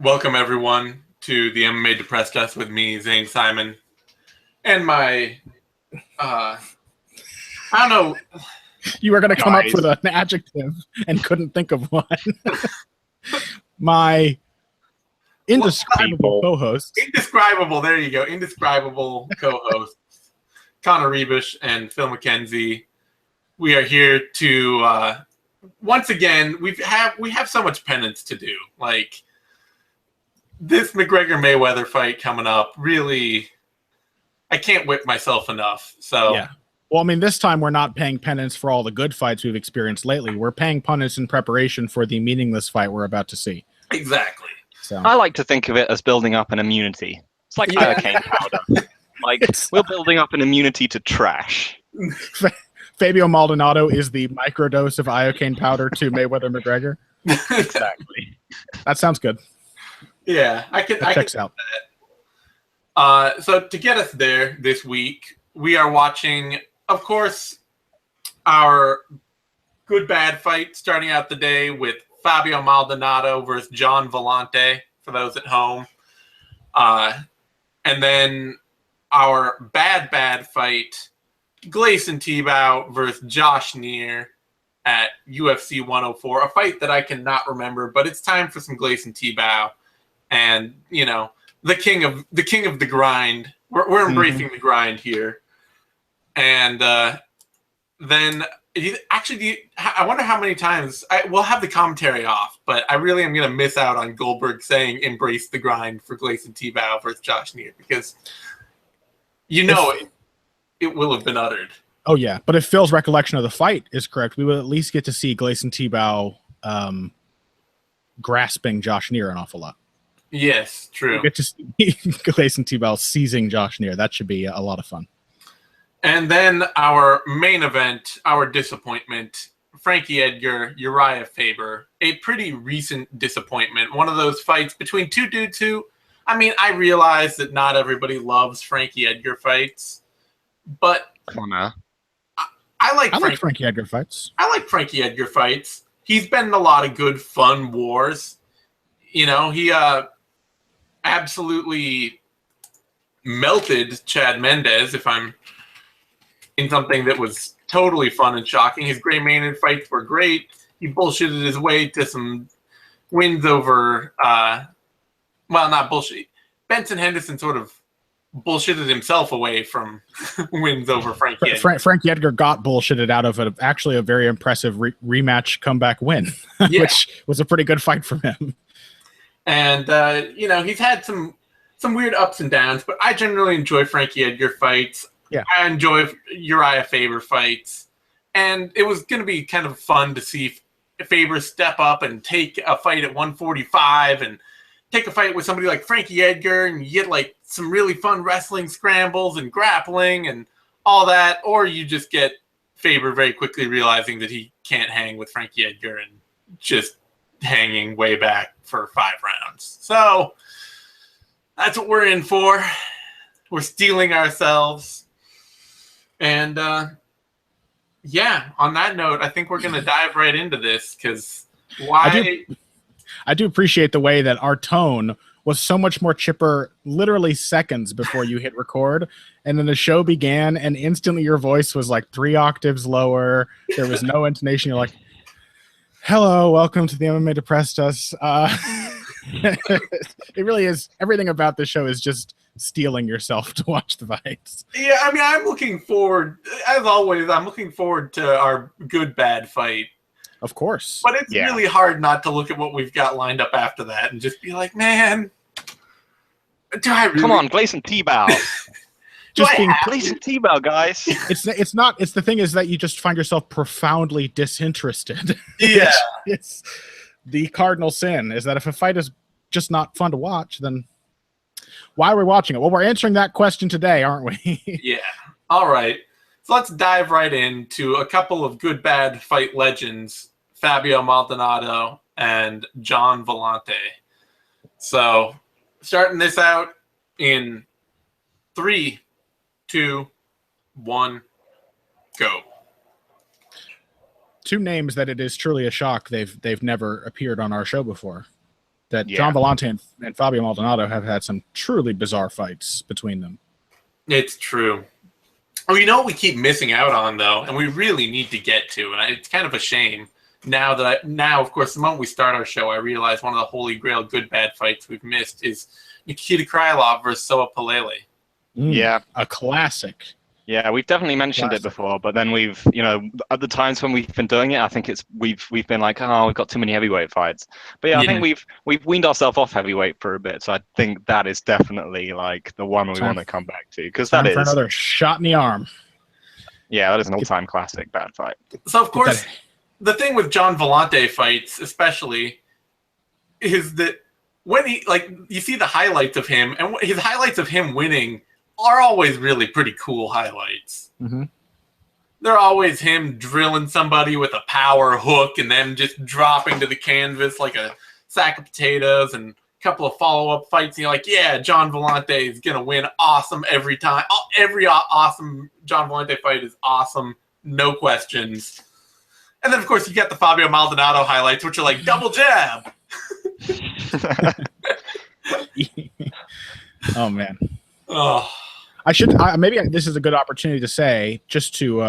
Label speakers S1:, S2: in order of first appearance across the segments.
S1: Welcome everyone to the MMA Depressed Us with me, Zane Simon, and my I don't know.
S2: You were going to come up with an adjective and couldn't think of one. My indescribable co-hosts.
S1: Indescribable, there you go. Indescribable co-hosts, Connor Rebish and Phil McKenzie. We are here to once again, we have so much penance to do. Like this McGregor-Mayweather fight coming up, really, I can't whip myself enough. So
S2: yeah. Well, I mean, this time we're not paying penance for all the good fights we've experienced lately. We're paying penance in preparation for the meaningless fight we're about to see.
S1: Exactly.
S3: So I like to think of it as building up an immunity. It's like iocane powder. We're building up an immunity to trash.
S2: Fabio Maldonado is the microdose of iocane powder to Mayweather McGregor.
S3: Exactly.
S2: That sounds good.
S1: Yeah, I can.
S2: Checks out.
S1: So to get us there this week, we are watching, of course, our good-bad fight starting out the day with Fabio Maldonado versus John Villante, for those at home. And then our bad fight, Gleison Tibau versus Josh Neer at UFC 104, a fight that I cannot remember, but it's time for some Gleison Tibau. And, you know, the king of the grind. We're embracing the grind here. And then I wonder how many times we'll have the commentary off, but I really am going to miss out on Goldberg saying "embrace the grind" for Gleison Tibau versus Josh Neer, because it will have been uttered.
S2: Oh yeah, but if Phil's recollection of the fight is correct, we will at least get to see Gleison Tibau grasping Josh Neer an awful lot.
S1: Yes, true.
S2: We get to see Gleison Tibau seizing Josh Neer. That should be a lot of fun.
S1: And then our main event, our disappointment, Frankie Edgar, Uriah Faber, a pretty recent disappointment. One of those fights between two dudes who, I mean, I realize that not everybody loves Frankie Edgar fights, but I like
S2: Frankie Edgar fights.
S1: I like Frankie Edgar fights. He's been in a lot of good, fun wars. You know, he absolutely melted Chad Mendes, if I'm in something that was totally fun and shocking. His Gray Maynard fights were great. He bullshitted his way to some wins over, well, not bullshit. Benson Henderson sort of bullshitted himself away from wins over Frankie Edgar.
S2: Frankie Edgar got bullshitted out of actually a very impressive rematch comeback win, which was a pretty good fight from him.
S1: And, you know, he's had some weird ups and downs, but I generally enjoy Frankie Edgar fights.
S2: Yeah.
S1: I enjoy Uriah Faber fights. And it was going to be kind of fun to see Faber step up and take a fight at 145 and take a fight with somebody like Frankie Edgar, and you get like some really fun wrestling scrambles and grappling and all that. Or you just get Faber very quickly realizing that he can't hang with Frankie Edgar and just hanging way back for 5 rounds. So that's what we're in for. We're stealing ourselves. And yeah, on that note, I think we're going to dive right into this, because
S2: I do appreciate the way that our tone was so much more chipper literally seconds before you hit record, and then the show began and instantly your voice was like 3 octaves lower. There was no intonation. You're like, hello, welcome to the MMA Depressed Us. It really is. Everything about the show is just stealing yourself to watch the fights.
S1: Yeah, I mean, I'm looking forward, as always, I'm looking forward to our good-bad fight.
S2: Of course.
S1: But it's really hard not to look at what we've got lined up after that and just be like, man, do I really...
S3: Come on, Gleison Tibau.
S2: Just being
S3: Gleison Tibau, guys.
S2: It's not. It's the thing is that you just find yourself profoundly disinterested.
S1: Yeah.
S2: It's the cardinal sin is that if a fight is just not fun to watch, then why are we watching it? Well, we're answering that question today, aren't we?
S1: Yeah. All right. So let's dive right into a couple of good-bad fight legends, Fabio Maldonado and John Villante. So starting this out in 3, 2, 1, go.
S2: 2 names that it is truly a shock they've never appeared on our show before. that John Villante and Fabio Maldonado have had some truly bizarre fights between them.
S1: It's true. Oh, you know what we keep missing out on, though, and we really need to get to, and it's kind of a shame. Now, of course, the moment we start our show, I realize one of the holy grail good-bad fights we've missed is Nikita Krylov versus Soa Palele.
S3: Yeah.
S2: A classic.
S3: Yeah, we've definitely mentioned it before, but then we've, at the times when we've been doing it, I think we've been like, oh, we've got too many heavyweight fights. But yeah, I think we've weaned ourselves off heavyweight for a bit, so I think that is definitely like the one we want to come back to, because that is for
S2: another shot in the arm.
S3: Yeah, that is an all-time classic bad fight.
S1: So of course, the thing with John Villante fights, especially, is that when you see the highlights of him, and his highlights of him winning are always really pretty cool highlights.
S2: Mm-hmm.
S1: They're always him drilling somebody with a power hook and then just dropping to the canvas like a sack of potatoes, and a couple of follow-up fights. And you're like, yeah, John Villante is going to win awesome every time. Every awesome John Villante fight is awesome, no questions. And then, of course, you get the Fabio Maldonado highlights, which are like double jab.
S2: Oh, man.
S1: Oh.
S2: Maybe this is a good opportunity to say, just to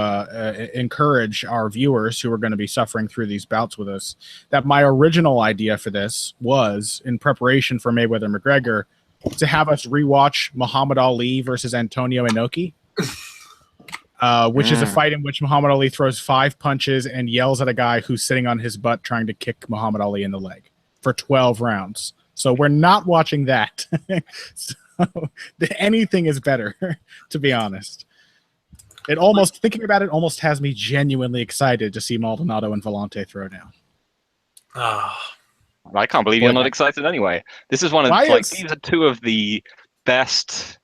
S2: encourage our viewers who are going to be suffering through these bouts with us, that my original idea for this was, in preparation for Mayweather McGregor, to have us rewatch Muhammad Ali versus Antonio Inoki, which is a fight in which Muhammad Ali throws 5 punches and yells at a guy who's sitting on his butt trying to kick Muhammad Ali in the leg for 12 rounds. So we're not watching that. So anything is better, to be honest. Thinking about it almost has me genuinely excited to see Maldonado and Villante throw down.
S3: I can't believe you're not excited anyway. This is one of these are two of the best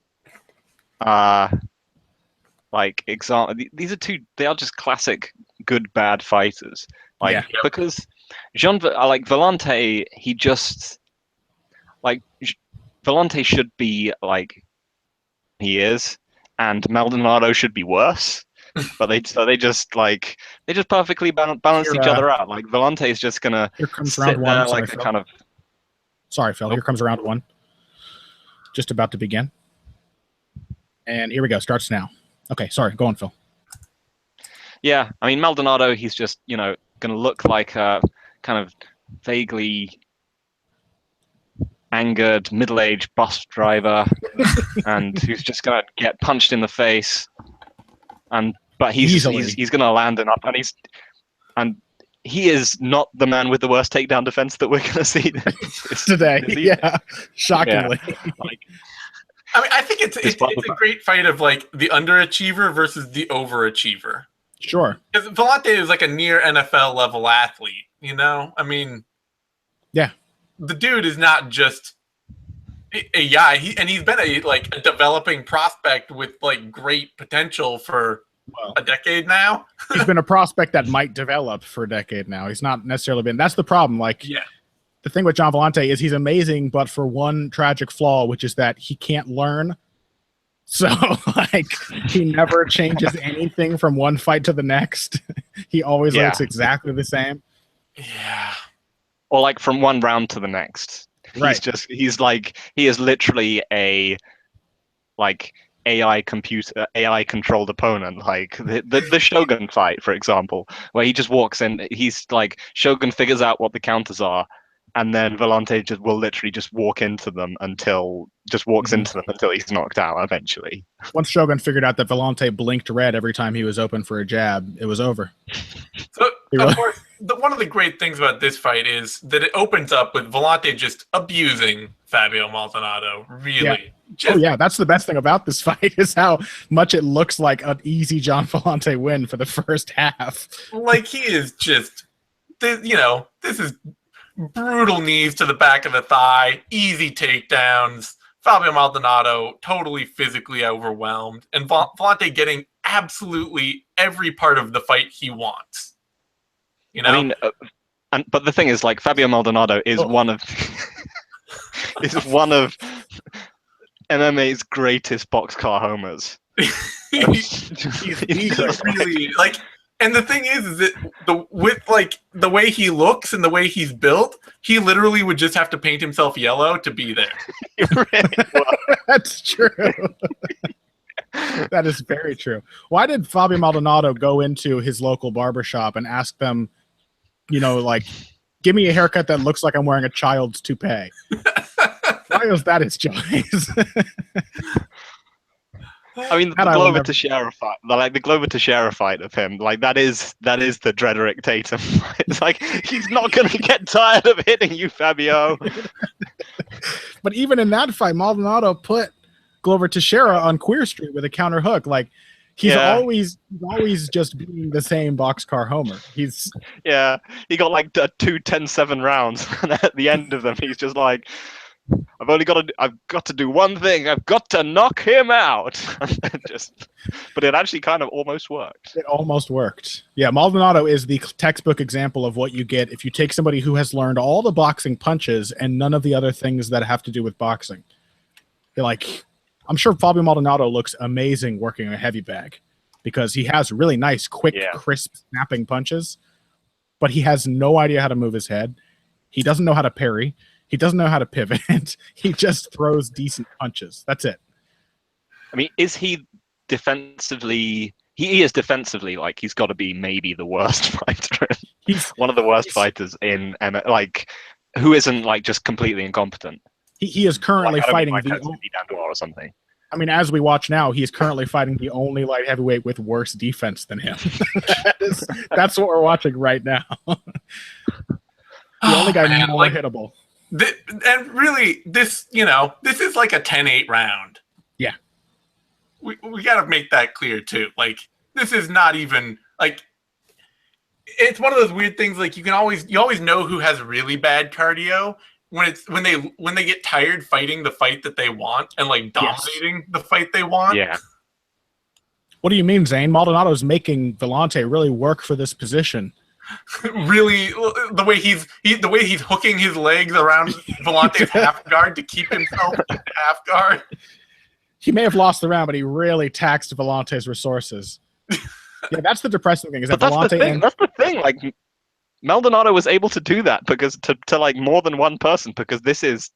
S3: example. These are two. They are just classic good bad fighters. Because Villante, he just Villante should be like he is, and Maldonado should be worse. But they just perfectly balance each other out. Like Villante is just gonna sit there like a kind of.
S2: Sorry, Phil. Here comes round 1. Just about to begin. And here we go. Starts now. Okay, sorry. Go on, Phil.
S3: Yeah, I mean Maldonado. He's just gonna look like a kind of vaguely angered middle-aged bus driver, and who's just gonna get punched in the face, but he's gonna land enough, and he is not the man with the worst takedown defense that we're gonna see
S2: today. Yeah, shockingly.
S3: Yeah.
S1: I mean, I think it's a great fight of like the underachiever versus the overachiever.
S2: Sure.
S1: Because Villante is like a near NFL level athlete, I mean,
S2: yeah.
S1: The dude is not just a guy. He's been a developing prospect with like great potential for a decade now.
S2: He's been a prospect that might develop for a decade now. He's not necessarily been. That's the problem. The thing with John Villante is he's amazing, but for one tragic flaw, which is that he can't learn. So he never changes anything from one fight to the next. He always looks exactly the same.
S1: Yeah.
S3: Or from one round to the next.
S2: Right.
S3: He is literally a AI controlled opponent, like the Shogun fight, for example, where he just walks in. He's Shogun figures out what the counters are, and then Villante will literally just walk into them until he's knocked out eventually. Once
S2: Shogun figured out that Villante blinked red every time he was open for a jab, it was over.
S1: So, of course, one of the great things about this fight is that it opens up with Villante just abusing Fabio Maldonado. Really.
S2: Yeah. That's the best thing about this fight is how much it looks like an easy John Villante win for the first half.
S1: He is just, this is brutal knees to the back of the thigh, easy takedowns. Fabio Maldonado totally physically overwhelmed, and Villante getting absolutely every part of the fight he wants.
S3: I mean, but the thing is, Fabio Maldonado is one of MMA's greatest boxcar homers.
S1: He's really And the thing is that with like the way he looks and the way he's built, he literally would just have to paint himself yellow to be there.
S2: That's true. That is very true. Why did Fabio Maldonado go into his local barbershop and ask them, like, give me a haircut that looks like I'm wearing a child's toupee? Why was that his choice?
S3: I mean, the Glover Teixeira fight, like the Glover Teixeira fight of him, like that is the Drederick Tatum. It's like he's not going to get tired of hitting you, Fabio.
S2: But even in that fight, Maldonado put Glover Teixeira on Queer Street with a counter hook. Like he's always just being the same boxcar homer. He got like 2 10-7 rounds, and at the end of them, he's just like, I've got to do one thing. I've got to knock him out. But it actually kind of almost worked. It almost worked. Yeah, Maldonado is the textbook example of what you get if you take somebody who has learned all the boxing punches and none of the other things that have to do with boxing. I'm sure Fabio Maldonado looks amazing working a heavy bag because he has really nice, quick, crisp, snapping punches, but he has no idea how to move his head. He doesn't know how to parry. He doesn't know how to pivot. He just throws decent punches. That's it.
S3: I mean, is he defensively? He is defensively like he's got to be maybe the worst fighter. He's one of the worst fighters in MMA, like who isn't like just completely incompetent.
S2: He is currently fighting
S3: or something.
S2: I mean, as we watch now, he's currently fighting the only light heavyweight with worse defense than him. That's what we're watching right now. The only guy more hittable.
S1: And really, this is like a 10-8 round.
S2: Yeah.
S1: We got to make that clear, too. Like, this is not even, like, it's one of those weird things, like, you always know who has really bad cardio when they get tired fighting the fight that they want and, like, dominating the fight they want.
S3: Yeah.
S2: What do you mean, Zane? Maldonado's making Villante really work for this position.
S1: Really, the way he's hooking his legs around Villante's half guard to keep himself in half guard.
S2: He may have lost the round, but he really taxed Villante's resources. Yeah, that's the depressing thing. Is that
S3: that's the thing. Like Maldonado was able to do that because to like more than one person because this is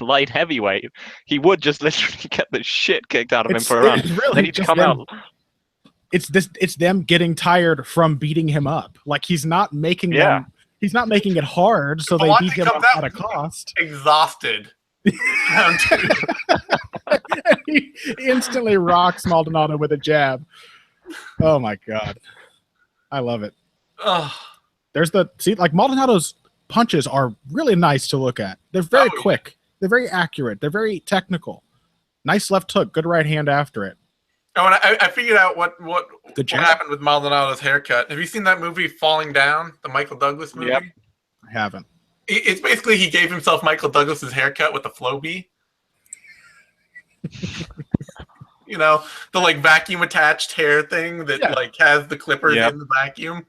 S3: light heavyweight. He would just literally get the shit kicked out of him for a round.
S2: Really
S3: then he'd come out.
S2: It's them getting tired from beating him up. Like he's not making he's not making it hard, so they beat him up at a cost.
S1: Exhausted.
S2: He instantly rocks Maldonado with a jab. Oh my god. I love it. There's like Maldonado's punches are really nice to look at. They're very quick. They're very accurate. They're very technical. Nice left hook, good right hand after it.
S1: Oh, and I figured out what happened with Maldonado's haircut. Have you seen that movie Falling Down, the Michael Douglas movie?
S2: Yep. I haven't.
S1: It's basically he gave himself Michael Douglas's haircut with the Flowbee. The like vacuum attached hair thing that like has the clippers in the vacuum.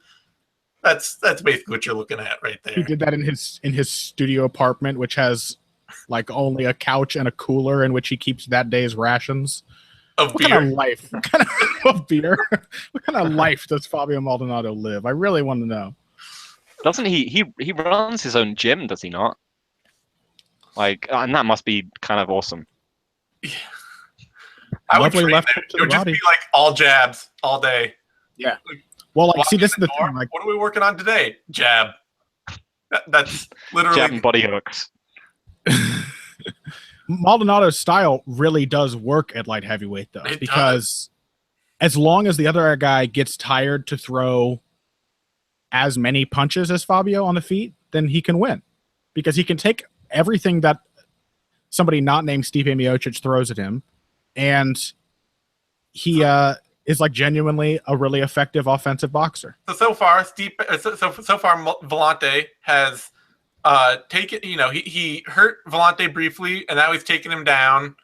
S1: That's basically what you're looking at right there.
S2: He did that in his studio apartment, which has like only a couch and a cooler in which he keeps that day's rations.
S1: What
S2: kind of life? What kind of beer? What kind of life does Fabio Maldonado live? I really want to know.
S3: Doesn't he runs his own gym, does he not? Like, and that must be kind of awesome.
S1: Yeah. I would train left it would just be like all jabs all day.
S2: Yeah. Well, like, see, this is the thing. Like,
S1: what are we working on today? Jab. That's literally
S3: jab and body hooks.
S2: Maldonado's style really does work at light heavyweight, though, because as long as the other guy gets tired to throw as many punches as Fabio on the feet, then he can win, because he can take everything that somebody not named Stipe Miocic throws at him, and he is like genuinely a really effective offensive boxer.
S1: So far, Villante has taken. He hurt Villante briefly, and now he's taken him down,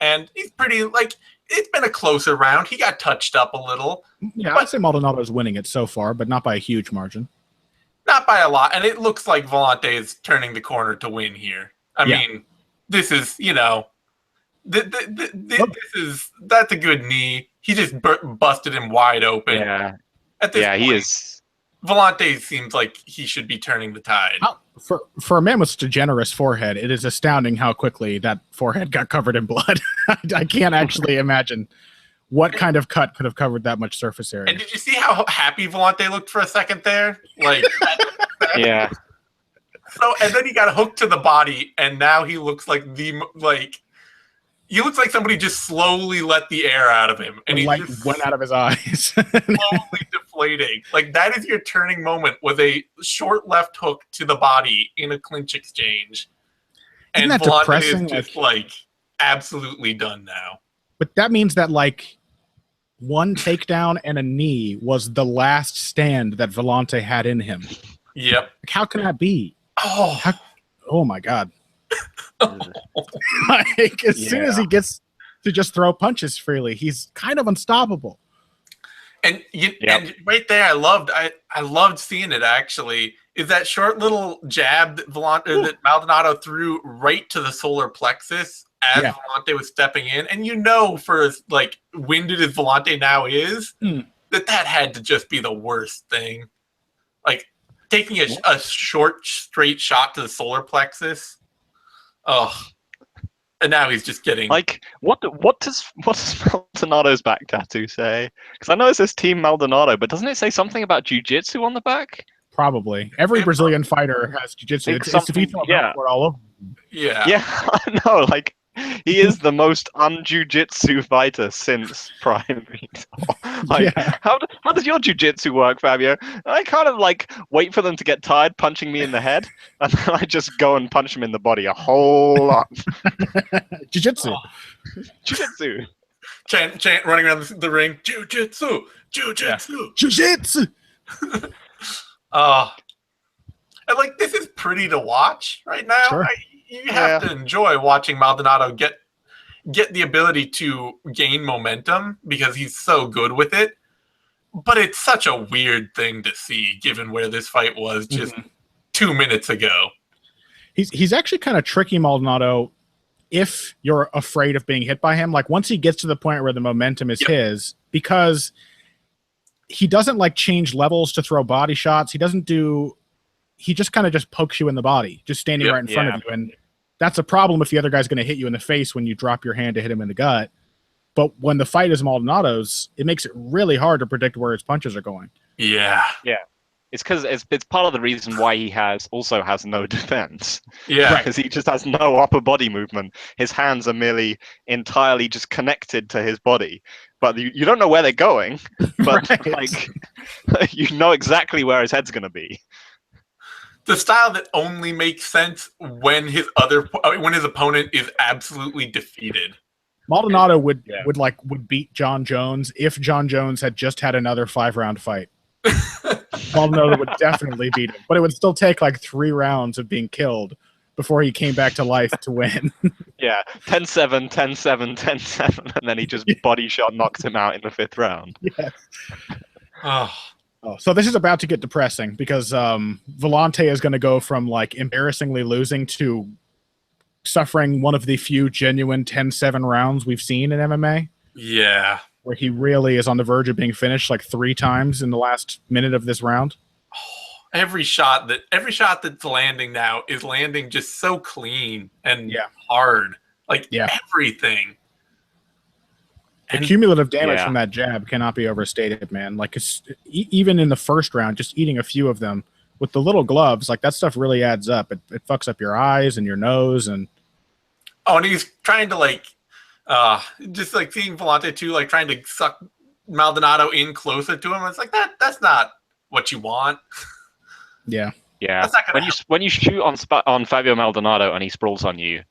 S1: and he's pretty like. It's been a closer round. He got touched up a little.
S2: Yeah, I'd say Maldonado's winning it so far, but not by a huge margin.
S1: Not by a lot, and it looks like Villante is turning the corner to win here. I mean, this is that's a good knee. He just busted him wide open.
S3: Yeah,
S1: At this
S3: Yeah,
S1: point,
S3: he is.
S1: Villante seems like he should be turning the tide.
S2: For a man with such a generous forehead, it is astounding how quickly that forehead got covered in blood. I can't actually imagine what kind of cut could have covered that much surface area.
S1: And did you see how happy Villante looked for a second there? Like,
S3: Yeah.
S1: so, and then he got hooked to the body, and now he looks like he looks like somebody just slowly let the air out of him, and
S2: The
S1: he
S2: light
S1: just
S2: went out of his eyes.
S1: slowly deflating. Like, that is your turning moment, with a short left hook to the body in a clinch exchange.
S2: Isn't
S1: And
S2: that
S1: Villante
S2: depressing?
S1: is just like absolutely done now.
S2: But that means that like one takedown and a knee was the last stand that Villante had in him.
S1: Yep.
S2: Like, how can that be?
S1: Oh,
S2: Oh my god! Like as soon as he gets to just throw punches freely, he's kind of unstoppable.
S1: and and right there, I loved seeing it. Actually, is that short little jab that that Maldonado threw right to the solar plexus as Villante was stepping in, and for as like winded as Villante now is, that had to just be the worst thing. Like taking a short straight shot to the solar plexus. Oh, and now he's just getting
S3: like what does Maldonado's back tattoo say? Because I know it says Team Maldonado, but doesn't it say something about jiu-jitsu on the back?
S2: Probably every Brazilian fighter has jiu-jitsu. It's if you throw all over.
S1: Yeah,
S3: I know. Like he is the most un-jiu-jitsu fighter since Prime. Like how does your jiu-jitsu work, Fabio? I kind of like wait for them to get tired punching me in the head, and then I just go and punch them in the body a whole lot.
S2: Jiu-jitsu.
S3: Jiu-jitsu.
S1: Chant running around the ring. Jiu-jitsu. Jiu-jitsu.
S2: Jiu-jitsu.
S1: And like this is pretty to watch right now.
S2: Sure.
S1: You have to enjoy watching Maldonado get the ability to gain momentum because he's so good with it. But it's such a weird thing to see given where this fight was just 2 minutes ago.
S2: He's actually kind of tricky, Maldonado, if you're afraid of being hit by him. Like once he gets to the point where the momentum is his, because he doesn't like change levels to throw body shots. He just kind of just pokes you in the body, just standing right in front of you. And that's a problem if the other guy's going to hit you in the face when you drop your hand to hit him in the gut. But when the fight is Maldonado's, it makes it really hard to predict where his punches are going.
S3: Yeah. It's because it's part of the reason why he also has no defense.
S1: Yeah.
S3: Because he just has no upper body movement. His hands are merely entirely just connected to his body. But you don't know where they're going. But like you know exactly where his head's going to be.
S1: The style that only makes sense when his opponent is absolutely defeated.
S2: Maldonado would beat John Jones if John Jones had just had another 5-round fight. Maldonado would definitely beat him, but it would still take like 3 rounds of being killed before he came back to life to win.
S3: 10-7, 10-7, 10-7, and then he just body shot knocks him out in the 5th round.
S2: Yes. So this is about to get depressing because Villante is going to go from like embarrassingly losing to suffering one of the few genuine 10-7 rounds we've seen in MMA.
S1: Yeah.
S2: Where he really is on the verge of being finished like 3 times in the last minute of this round.
S1: Every shot that's landing now is landing just so clean and hard. Like everything.
S2: The cumulative damage from that jab cannot be overstated, man. Like even in the first round, just eating a few of them with the little gloves, like that stuff really adds up. It fucks up your eyes and your nose and
S1: he's trying to like just like seeing Villante too, like trying to suck Maldonado in closer to him. It's like that's not what you want.
S2: Yeah.
S3: Yeah. When you shoot on Fabio Maldonado and he sprawls on you,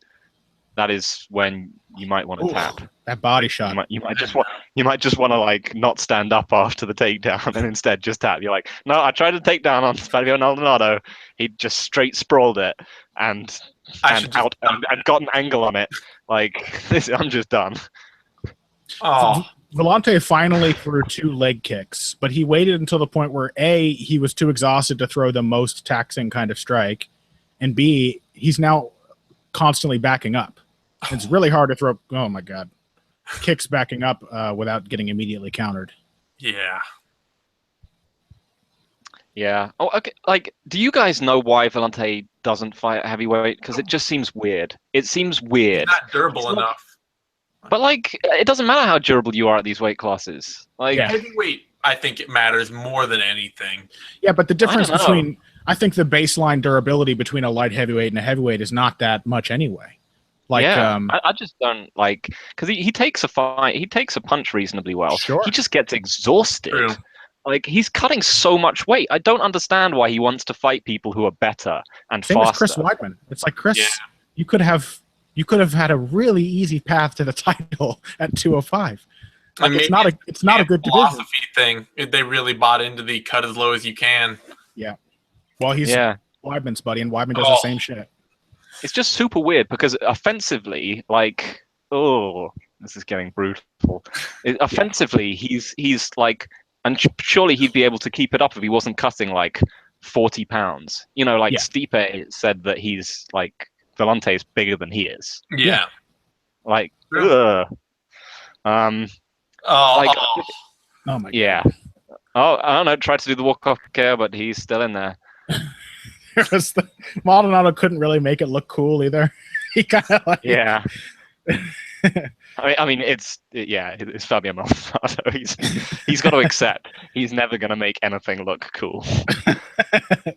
S3: that is when you might want to tap.
S2: That body shot.
S3: You might just want to like not stand up after the takedown and instead just tap. You're like, no, I tried to take down on Fabio Maldonado. He just straight sprawled it and got an angle on it. Like I'm just done.
S2: Villante finally threw 2 leg kicks, but he waited until the point where A, he was too exhausted to throw the most taxing kind of strike, and B, he's now constantly backing up. It's really hard to throw. Oh my god, kicks backing up without getting immediately countered.
S1: Yeah.
S3: Yeah. Oh, okay. Like, do you guys know why Villante doesn't fight at heavyweight? Because it just seems weird. It seems
S1: He's
S3: weird.
S1: not durable
S3: It's like-
S1: enough.
S3: But like, it doesn't matter how durable you are at these weight classes. Like,
S2: Yeah.
S1: Heavyweight, I think it matters more than anything.
S2: Yeah, but the difference
S3: don't know.
S2: between I think the baseline durability between a light heavyweight and a heavyweight is not that much anyway. Like,
S3: yeah, I just don't like because he takes a fight, he takes a punch reasonably well.
S2: Sure.
S3: He just gets exhausted.
S1: True.
S3: Like he's cutting so much weight. I don't understand why he wants to fight people who are better and
S2: same
S3: faster.
S2: as Chris Weidman. It's like Chris,
S1: Yeah.
S2: you could have had a really easy path to the title at 205. Like,
S1: And
S2: it's
S1: maybe
S2: not a good division.
S1: philosophy thing. They really bought into the cut as low as you can.
S2: Well, he's
S3: Yeah,
S2: Weidman's buddy, and Weidman does the same shit.
S3: it's just super weird because offensively, like, oh, this is getting brutal. Offensively, he's like, and surely he'd be able to keep it up if he wasn't cutting like 40 pounds. You know, like
S2: Yeah.
S3: Stipe said that he's like Villante is bigger than he is.
S1: Yeah.
S3: Like,
S1: True.
S3: ugh. Like,
S2: Oh my
S3: yeah. Oh, I don't know. Tried to do the walk-off care, but he's still in there.
S2: god. Maldonado couldn't really make it look cool either. He kind of like
S3: Yeah. I mean, it's Fabio Maldonado. He's got to accept he's never gonna make anything look cool.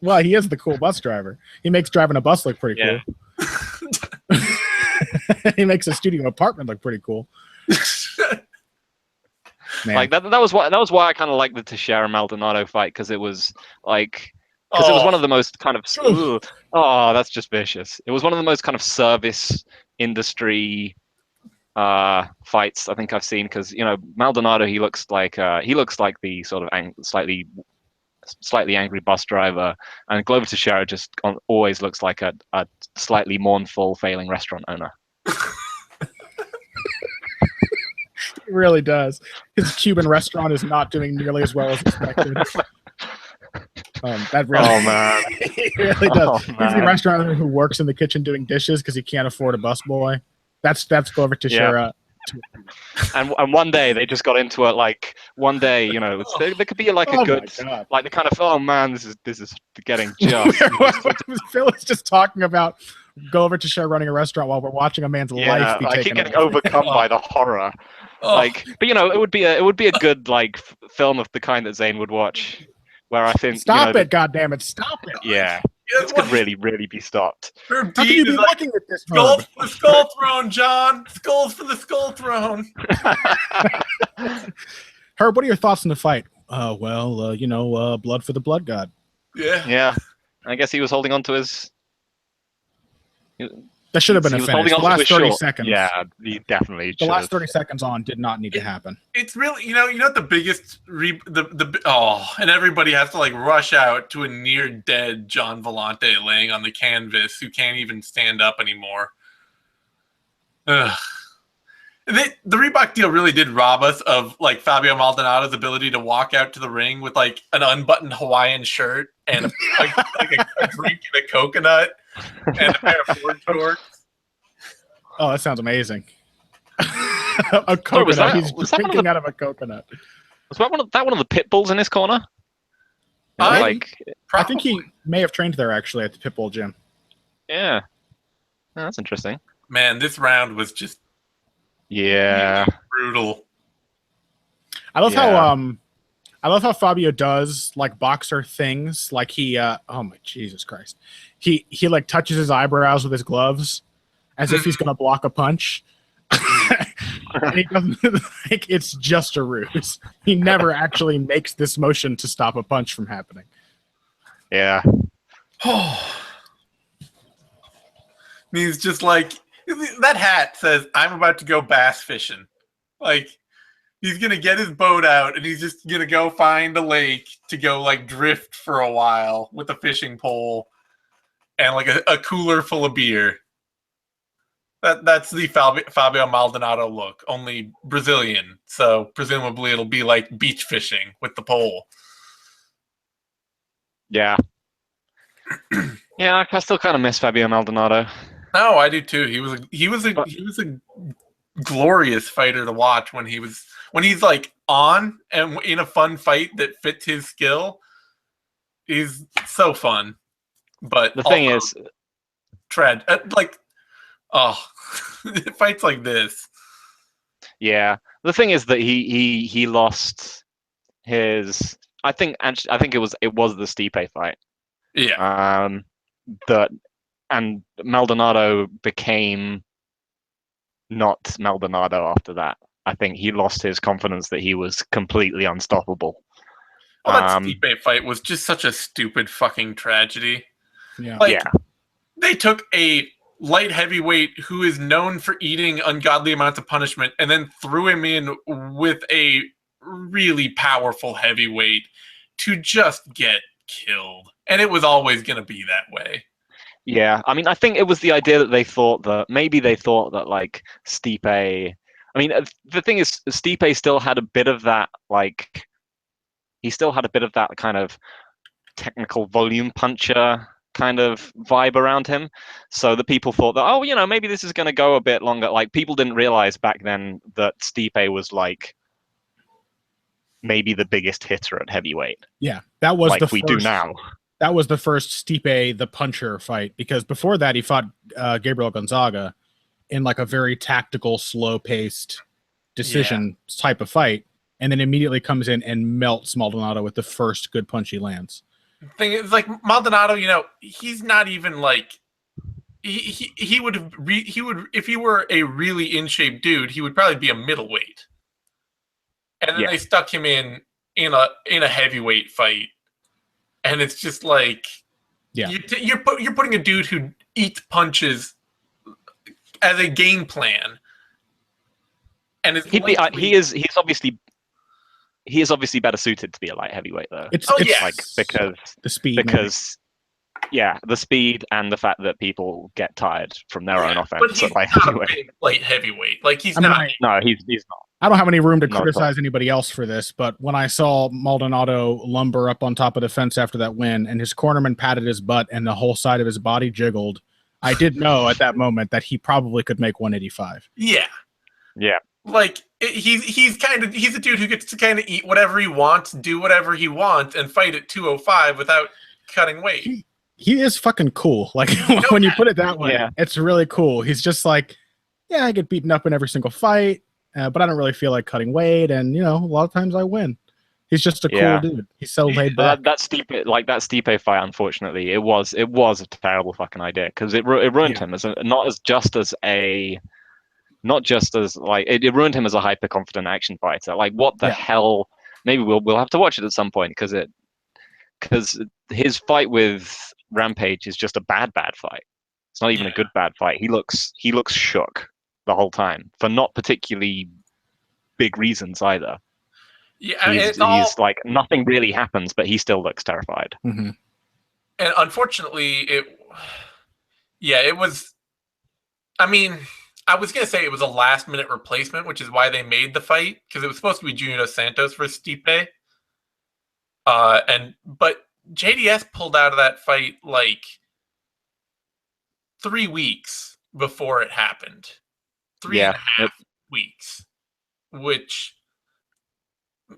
S2: well, he is the cool bus driver. He makes driving a bus look pretty
S3: Yeah.
S2: cool. He makes a studio apartment look pretty cool. Man.
S3: Like that was why I kind of liked the Teixeira Maldonado fight because it was like it was one of the most kind of that's just vicious. It was one of the most kind of service industry fights I think I've seen because Maldonado he looks like the sort of slightly angry bus driver, and Glover Teixeira just always looks like a slightly mournful failing restaurant owner.
S2: He really does. His Cuban restaurant is not doing nearly as well as expected. That really,
S3: Oh man,
S2: he really does.
S3: Oh,
S2: He's the
S3: man.
S2: restaurant owner who works in the kitchen doing dishes because he can't afford a busboy. That's Glover Teixeira.
S3: and one day they just got into it. Like one day, there could be like a
S2: Oh
S3: good,
S2: my God.
S3: like the kind of this is getting just.
S2: Phil is just talking about Glover Teixeira running a restaurant while we're watching a man's life be
S3: I keep
S2: taken
S3: getting
S2: away.
S3: overcome by the horror.
S1: Oh.
S3: Like, but it would be a good like film of the kind that Zane would watch, where I think
S2: Stop it, goddammit, stop it.
S3: Yeah,
S1: Yeah,
S3: this could really be stopped.
S1: Herb
S2: How can
S1: Dean
S2: you be
S1: is like,
S2: looking at this?
S1: skulls
S2: Herb?
S1: for the skull throne, John. Skulls for the skull throne.
S2: Herb, what are your thoughts on the fight? Blood for the blood god.
S1: Yeah.
S3: Yeah, I guess he was holding on to his.
S2: That should have been
S3: he
S2: a
S3: was
S2: finish.
S3: holding
S2: The
S3: on to
S2: last
S3: his
S2: 30
S3: short.
S2: seconds.
S3: Yeah, he definitely.
S2: The last
S3: should've.
S2: 30 seconds on did not need to happen.
S1: It's really, what the biggest and everybody has to like rush out to a near dead John Villante laying on the canvas who can't even stand up anymore. Ugh. The Reebok deal really did rob us of like Fabio Maldonado's ability to walk out to the ring with like an unbuttoned Hawaiian shirt and a drink and a coconut and a pair of board shorts.
S2: Oh, that sounds amazing. A coconut.
S3: Sorry, was that
S2: He's
S3: one of
S2: drinking
S3: the-
S2: out of a coconut.
S3: Was that one of the pit bulls in his corner?
S1: I-
S3: Like,
S2: I think he may have trained there actually at the Pitbull gym.
S3: yeah. Oh, that's interesting.
S1: Man, this round was just
S3: Yeah.
S1: brutal.
S2: I love
S3: Yeah.
S2: how Fabio does like boxer things. Like he oh my Jesus Christ. He like touches his eyebrows with his gloves as if he's gonna block a punch. And he doesn't like it's just a ruse. He never actually makes this motion to stop a punch from happening.
S3: Yeah.
S1: He's just like, that hat says, "I'm about to go bass fishing." Like, he's going to get his boat out and he's just going to go find a lake to go, like, drift for a while with a fishing pole and, like, a cooler full of beer. That's the Fabio Maldonado look, only Brazilian. So, presumably, it'll be like beach fishing with the pole.
S3: Yeah. Yeah, I still kind of miss Fabio Maldonado.
S1: No, I do too. He was a glorious fighter to watch when he's like on and in a fun fight that fits his skill. He's so fun, but
S3: The thing is,
S1: fights like this.
S3: yeah, the thing is that he lost his. I think it was the Stipe fight.
S1: Yeah.
S3: And Maldonado became not Maldonado after that. I think he lost his confidence that he was completely unstoppable.
S1: Well, that Stipe fight was just such a stupid fucking tragedy.
S2: Yeah.
S1: They took a light heavyweight who is known for eating ungodly amounts of punishment and then threw him in with a really powerful heavyweight to just get killed. And it was always going to be that way.
S3: Yeah, I mean, I think it was the idea that they thought that like Stipe. I mean, the thing is, Stipe still had a bit of that kind of technical volume puncher kind of vibe around him. So the people thought that, maybe this is going to go a bit longer. Like, people didn't realize back then that Stipe was like maybe the biggest hitter at heavyweight.
S2: Yeah, that was
S3: like we do now.
S2: That was the first Stipe the puncher fight, because before that he fought Gabriel Gonzaga in like a very tactical, slow-paced decision type of fight, and then immediately comes in and melts Maldonado with the first good punch he lands.
S1: The thing is, like, Maldonado, he's not even like he would if he were a really in shape dude, he would probably be a middleweight. And then they stuck him in a heavyweight fight. And it's just like, you're putting a dude who eats punches as a game plan, and
S3: he is obviously better suited to be a light heavyweight though.
S2: It's
S3: like because the speed, the speed and the fact that people get tired from their own offense.
S1: But he's not a big light heavyweight. Like he's not.
S3: No, he's not.
S2: I don't have any room to criticize anybody else for this, but when I saw Maldonado lumber up on top of the fence after that win, and his cornerman patted his butt and the whole side of his body jiggled, I did know at that moment that he probably could make 185.
S1: Yeah.
S3: Yeah.
S1: Like, he's a dude who gets to kind of eat whatever he wants, do whatever he wants, and fight at 205 without cutting weight.
S2: He is fucking cool. Like, when you put it that way, it's really cool. He's just like, I get beaten up in every single fight. But I don't really feel like cutting weight, and a lot of times I win. He's just a cool dude. He's so laid back.
S3: That Stipe fight, unfortunately, it was a terrible fucking idea, because it ruined him as it ruined him as a hyper confident action fighter. Like, what the hell? Maybe we'll have to watch it at some point, because his fight with Rampage is just a bad fight. It's not even a good bad fight. He looks shook the whole time for not particularly big reasons either.
S1: Yeah,
S3: he's like, nothing really happens, but he still looks terrified.
S2: Mm-hmm.
S1: And unfortunately, it was. I mean, I was gonna say it was a last-minute replacement, which is why they made the fight, because it was supposed to be Junior Dos Santos versus Stipe. But JDS pulled out of that fight like 3 weeks before it happened. 3.5 weeks, which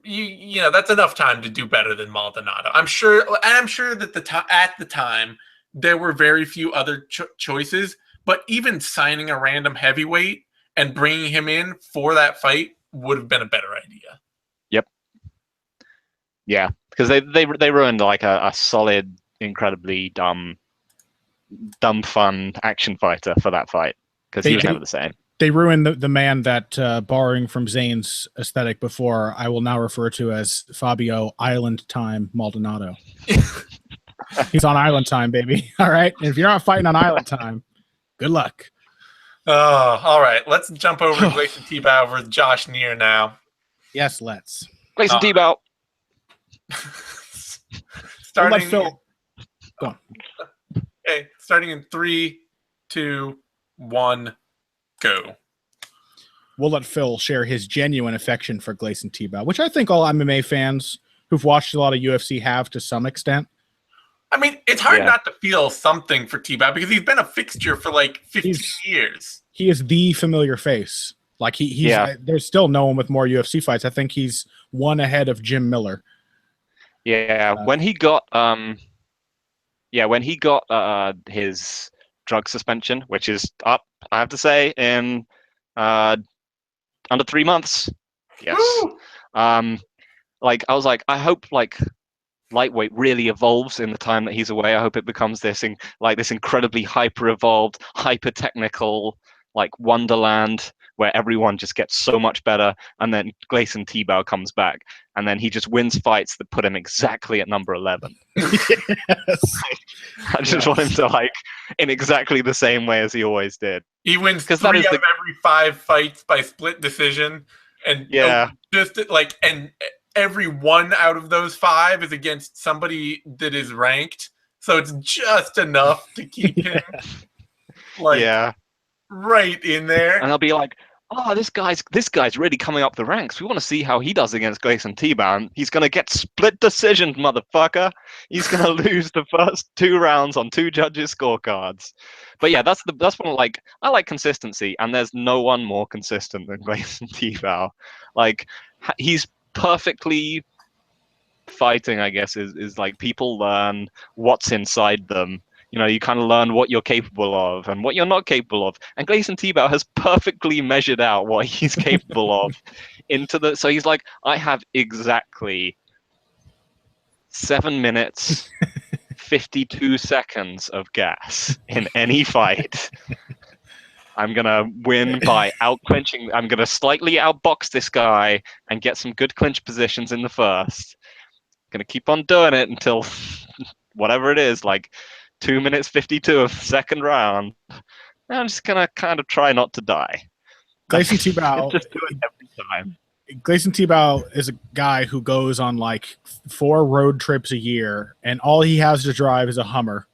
S1: that's enough time to do better than Maldonado. I'm sure that at the time there were very few other choices, but even signing a random heavyweight and bringing him in for that fight would have been a better idea.
S3: Yep. Yeah, because they ruined like a solid, incredibly dumb fun action fighter for that fight, because he was never the same.
S2: They ruined the man that, borrowing from Zane's aesthetic before, I will now refer to as Fabio Island Time Maldonado. He's on Island Time, baby. All right? And if you're not fighting on Island Time, good luck.
S1: All right. Let's jump over to Gleison Tibau versus Josh Neer now.
S2: Yes, let's.
S3: Gleison Tibau.
S1: Starting.
S2: Go on.
S1: Okay. Starting in 3, 2, 1. Go.
S2: We'll let Phil share his genuine affection for Gleison Tibau, which I think all MMA fans who've watched a lot of UFC have to some extent.
S1: I mean, it's hard not to feel something for Tibau, because he's been a fixture for like 15 years.
S2: He is the familiar face. Like there's still no one with more UFC fights. I think he's one ahead of Jim Miller.
S3: Yeah, when he got his drug suspension, which is up, I have to say, in under 3 months. Yes.
S1: Woo!
S3: Like I was like, I hope like lightweight really evolves in the time that he's away. I hope it becomes this incredibly hyper evolved, hyper technical, like wonderland where everyone just gets so much better. And then Gleison Tibau comes back, and then he just wins fights that put him exactly at number 11.
S2: Yes.
S3: I just want him to like in exactly the same way as he always did.
S1: He wins
S3: 'Cause
S1: 3
S3: that is
S1: out
S3: the-
S1: of every 5 fights by split decision, and
S3: Yeah.
S1: and every 1 out of those 5 is against somebody that is ranked, so it's just enough to keep him
S3: Yeah.
S1: right in there.
S3: And I'll be like, oh, this guy's really coming up the ranks. We want to see how he does against Gleison Tibau. And he's gonna get split decision, motherfucker. He's gonna lose the first 2 rounds on 2 judges' scorecards. But yeah, that's one I like consistency, and there's no one more consistent than Gleison Tibau. Like he's perfectly fighting, I guess, is like people learn what's inside them. You know, you kind of learn what you're capable of and what you're not capable of. And Gleison Tibau has perfectly measured out what he's capable of so he's like, I have exactly 7 minutes, 52 seconds of gas in any fight. I'm going to win by out-clinching. I'm going to slightly outbox this guy and get some good clinch positions in the first. I'm going to keep on doing it until whatever it is, like 2 minutes 52 of second round. I'm just gonna kind of try not to die.
S2: Gleison Tibau,
S3: just do it every time.
S2: Gleison Tibau is a guy who goes on like 4 road trips a year, and all he has to drive is a Hummer.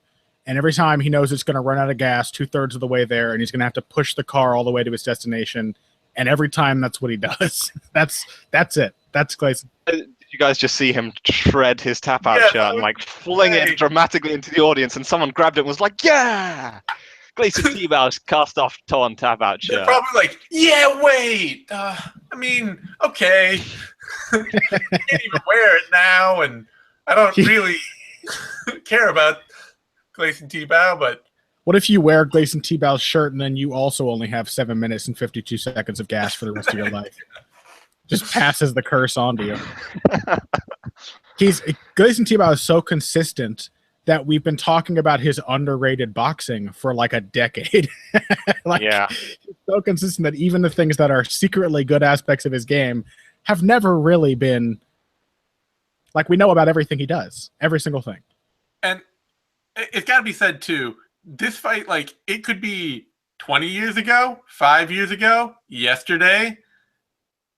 S2: And every time he knows it's going to run out of gas 2/3 of the way there, and he's going to have to push the car all the way to his destination. And every time, that's what he does. That's it. That's Gleison.
S3: Did you guys just see him shred his tap out shirt and like fling it dramatically into the audience, and someone grabbed it and was like, yeah! Gleison Tibau's cast off torn tap out shirt.
S1: They're probably like, yeah, wait. I mean, okay. You can't even wear it now, and I don't really care about Gleison Tibau, but
S2: what if you wear Gleison Tibau's shirt and then you also only have 7 minutes and 52 seconds of gas for the rest of your life? Just passes the curse on to you. Gleison Tibau is so consistent that we've been talking about his underrated boxing for like a decade. He's so consistent that even the things that are secretly good aspects of his game have never really been like, we know about everything he does, every single thing.
S1: And it's got to be said too, this fight, like, it could be 20 years ago, 5 years ago, yesterday.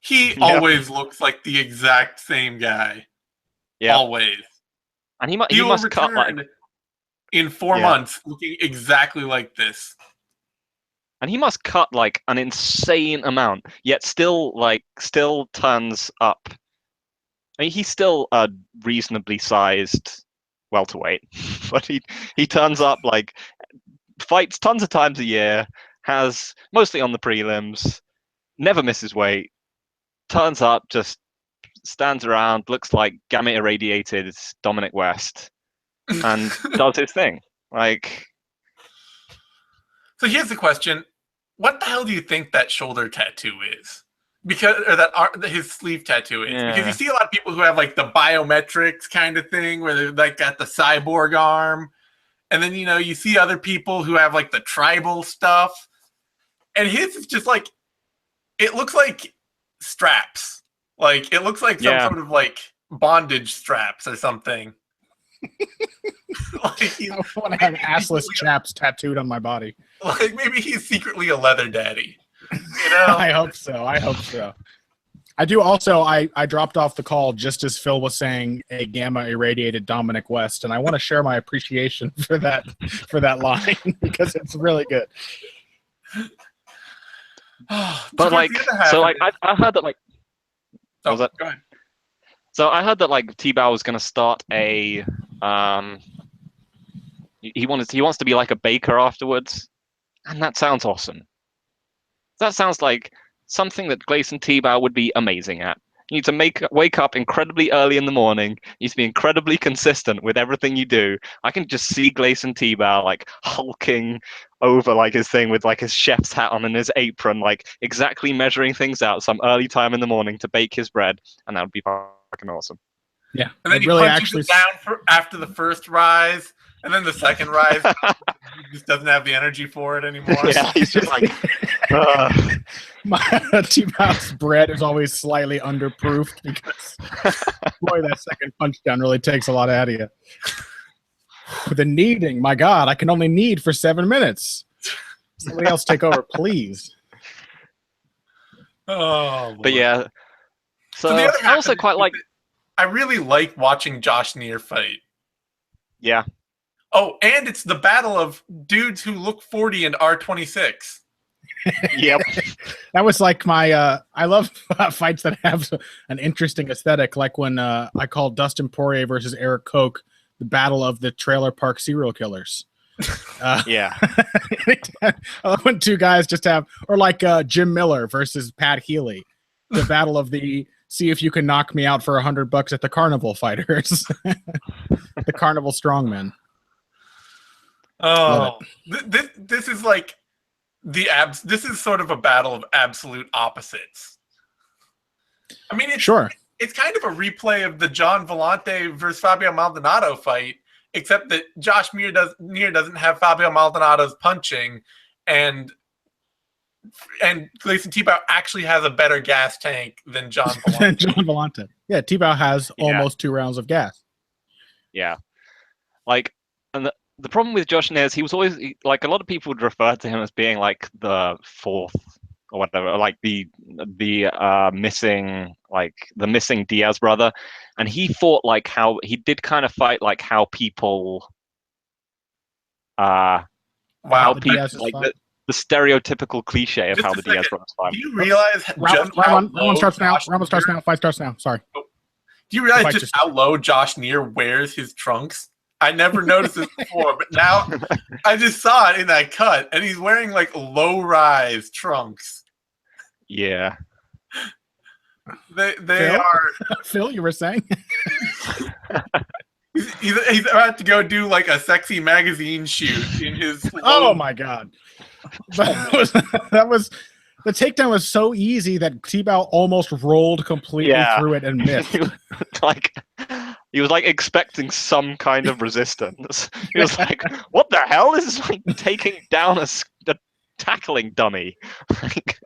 S1: He always looks like the exact same guy. Yeah. Always.
S3: And he must cut like
S1: in 4 months looking exactly like this.
S3: And he must cut like an insane amount, yet still turns up. I mean, he's still a reasonably sized welterweight, but he turns up, like, fights tons of times a year, has mostly on the prelims, never misses weight, turns up, just stands around, looks like gamma irradiated Dominic West, and does his thing. Like,
S1: so here's the question: what the hell do you think that shoulder tattoo is? His sleeve tattoo is? Because you see a lot of people who have like the biometrics kind of thing, where they're like got the cyborg arm, and then you see other people who have like the tribal stuff, and his is just like, it looks like straps. Like, it looks like some sort of like bondage straps or something.
S2: Like, I want to have assless chaps tattooed on my body.
S1: Like, maybe he's secretly a leather daddy.
S2: I hope so. I do also, I dropped off the call just as Phil was saying a gamma irradiated Dominic West, and I want to share my appreciation for that line because it's really good.
S3: But like, so like I heard that like,
S1: go ahead.
S3: So I heard that like Tibau was going to start a he wants to be like a baker afterwards, and that sounds awesome. That sounds like something that Gleison Tibau would be amazing at. You need to wake up incredibly early in the morning. You need to be incredibly consistent with everything you do. I can just see Gleison Tibau like hulking over like his thing with like his chef's hat on and his apron, like exactly measuring things out some early time in the morning to bake his bread, and that would be fucking awesome.
S2: Yeah,
S1: and then he
S2: really
S1: punches it down after the first rise, and then the second rise, he just doesn't have the energy for it anymore.
S3: Yeah, he's just like,
S2: Tibau's bread is always slightly underproofed because, boy, that second punch down really takes a lot out of you. With the kneading, my God, I can only knead for 7 minutes. Somebody else take over, please.
S1: Oh, boy.
S3: But yeah. So
S1: the other
S3: I also quite like.
S1: I really like watching Josh Neer fight.
S3: Yeah.
S1: Oh, and it's the battle of dudes who look 40 and are 26.
S3: Yep.
S2: That was like my I love fights that have an interesting aesthetic, like when I called Dustin Poirier versus Eric Koch the battle of the trailer park serial killers.
S3: Yeah.
S2: I love when two guys just have, or like Jim Miller versus Pat Healy, the battle of the see if you can knock me out for $100 at the carnival fighters. The carnival strongmen.
S1: Oh, this is like this is sort of a battle of absolute opposites. I mean, it's kind of a replay of the John Villante versus Fabio Maldonado fight, except that Josh Neer doesn't have Fabio Maldonado's punching, and Gleison Tibau actually has a better gas tank than John Villante.
S2: John Villante. Yeah, Tibau has almost 2 rounds of gas.
S3: Yeah. Like, and the problem with Josh Neer is he was always, like, a lot of people would refer to him as being like the fourth or whatever, like the missing Diaz brother, and he fought like how he did kind of fight like how people how people like the stereotypical cliche of how the Diaz brothers fight.
S1: Do you realize
S2: round starts now? Fight starts now. Sorry.
S1: Do you realize just how low Josh Neer wears his trunks? I never noticed this before, but now I just saw it in that cut, and he's wearing like low-rise trunks.
S3: Yeah.
S1: They
S2: Phil?
S1: are.
S2: Phil, you were saying?
S1: He's about to go do like a sexy magazine shoot in his.
S2: Oh my God! That was the takedown was so easy that Tibau almost rolled completely through it and missed.
S3: He was like expecting some kind of resistance. He was like, "What the hell is this, like taking down a tackling dummy?" Like,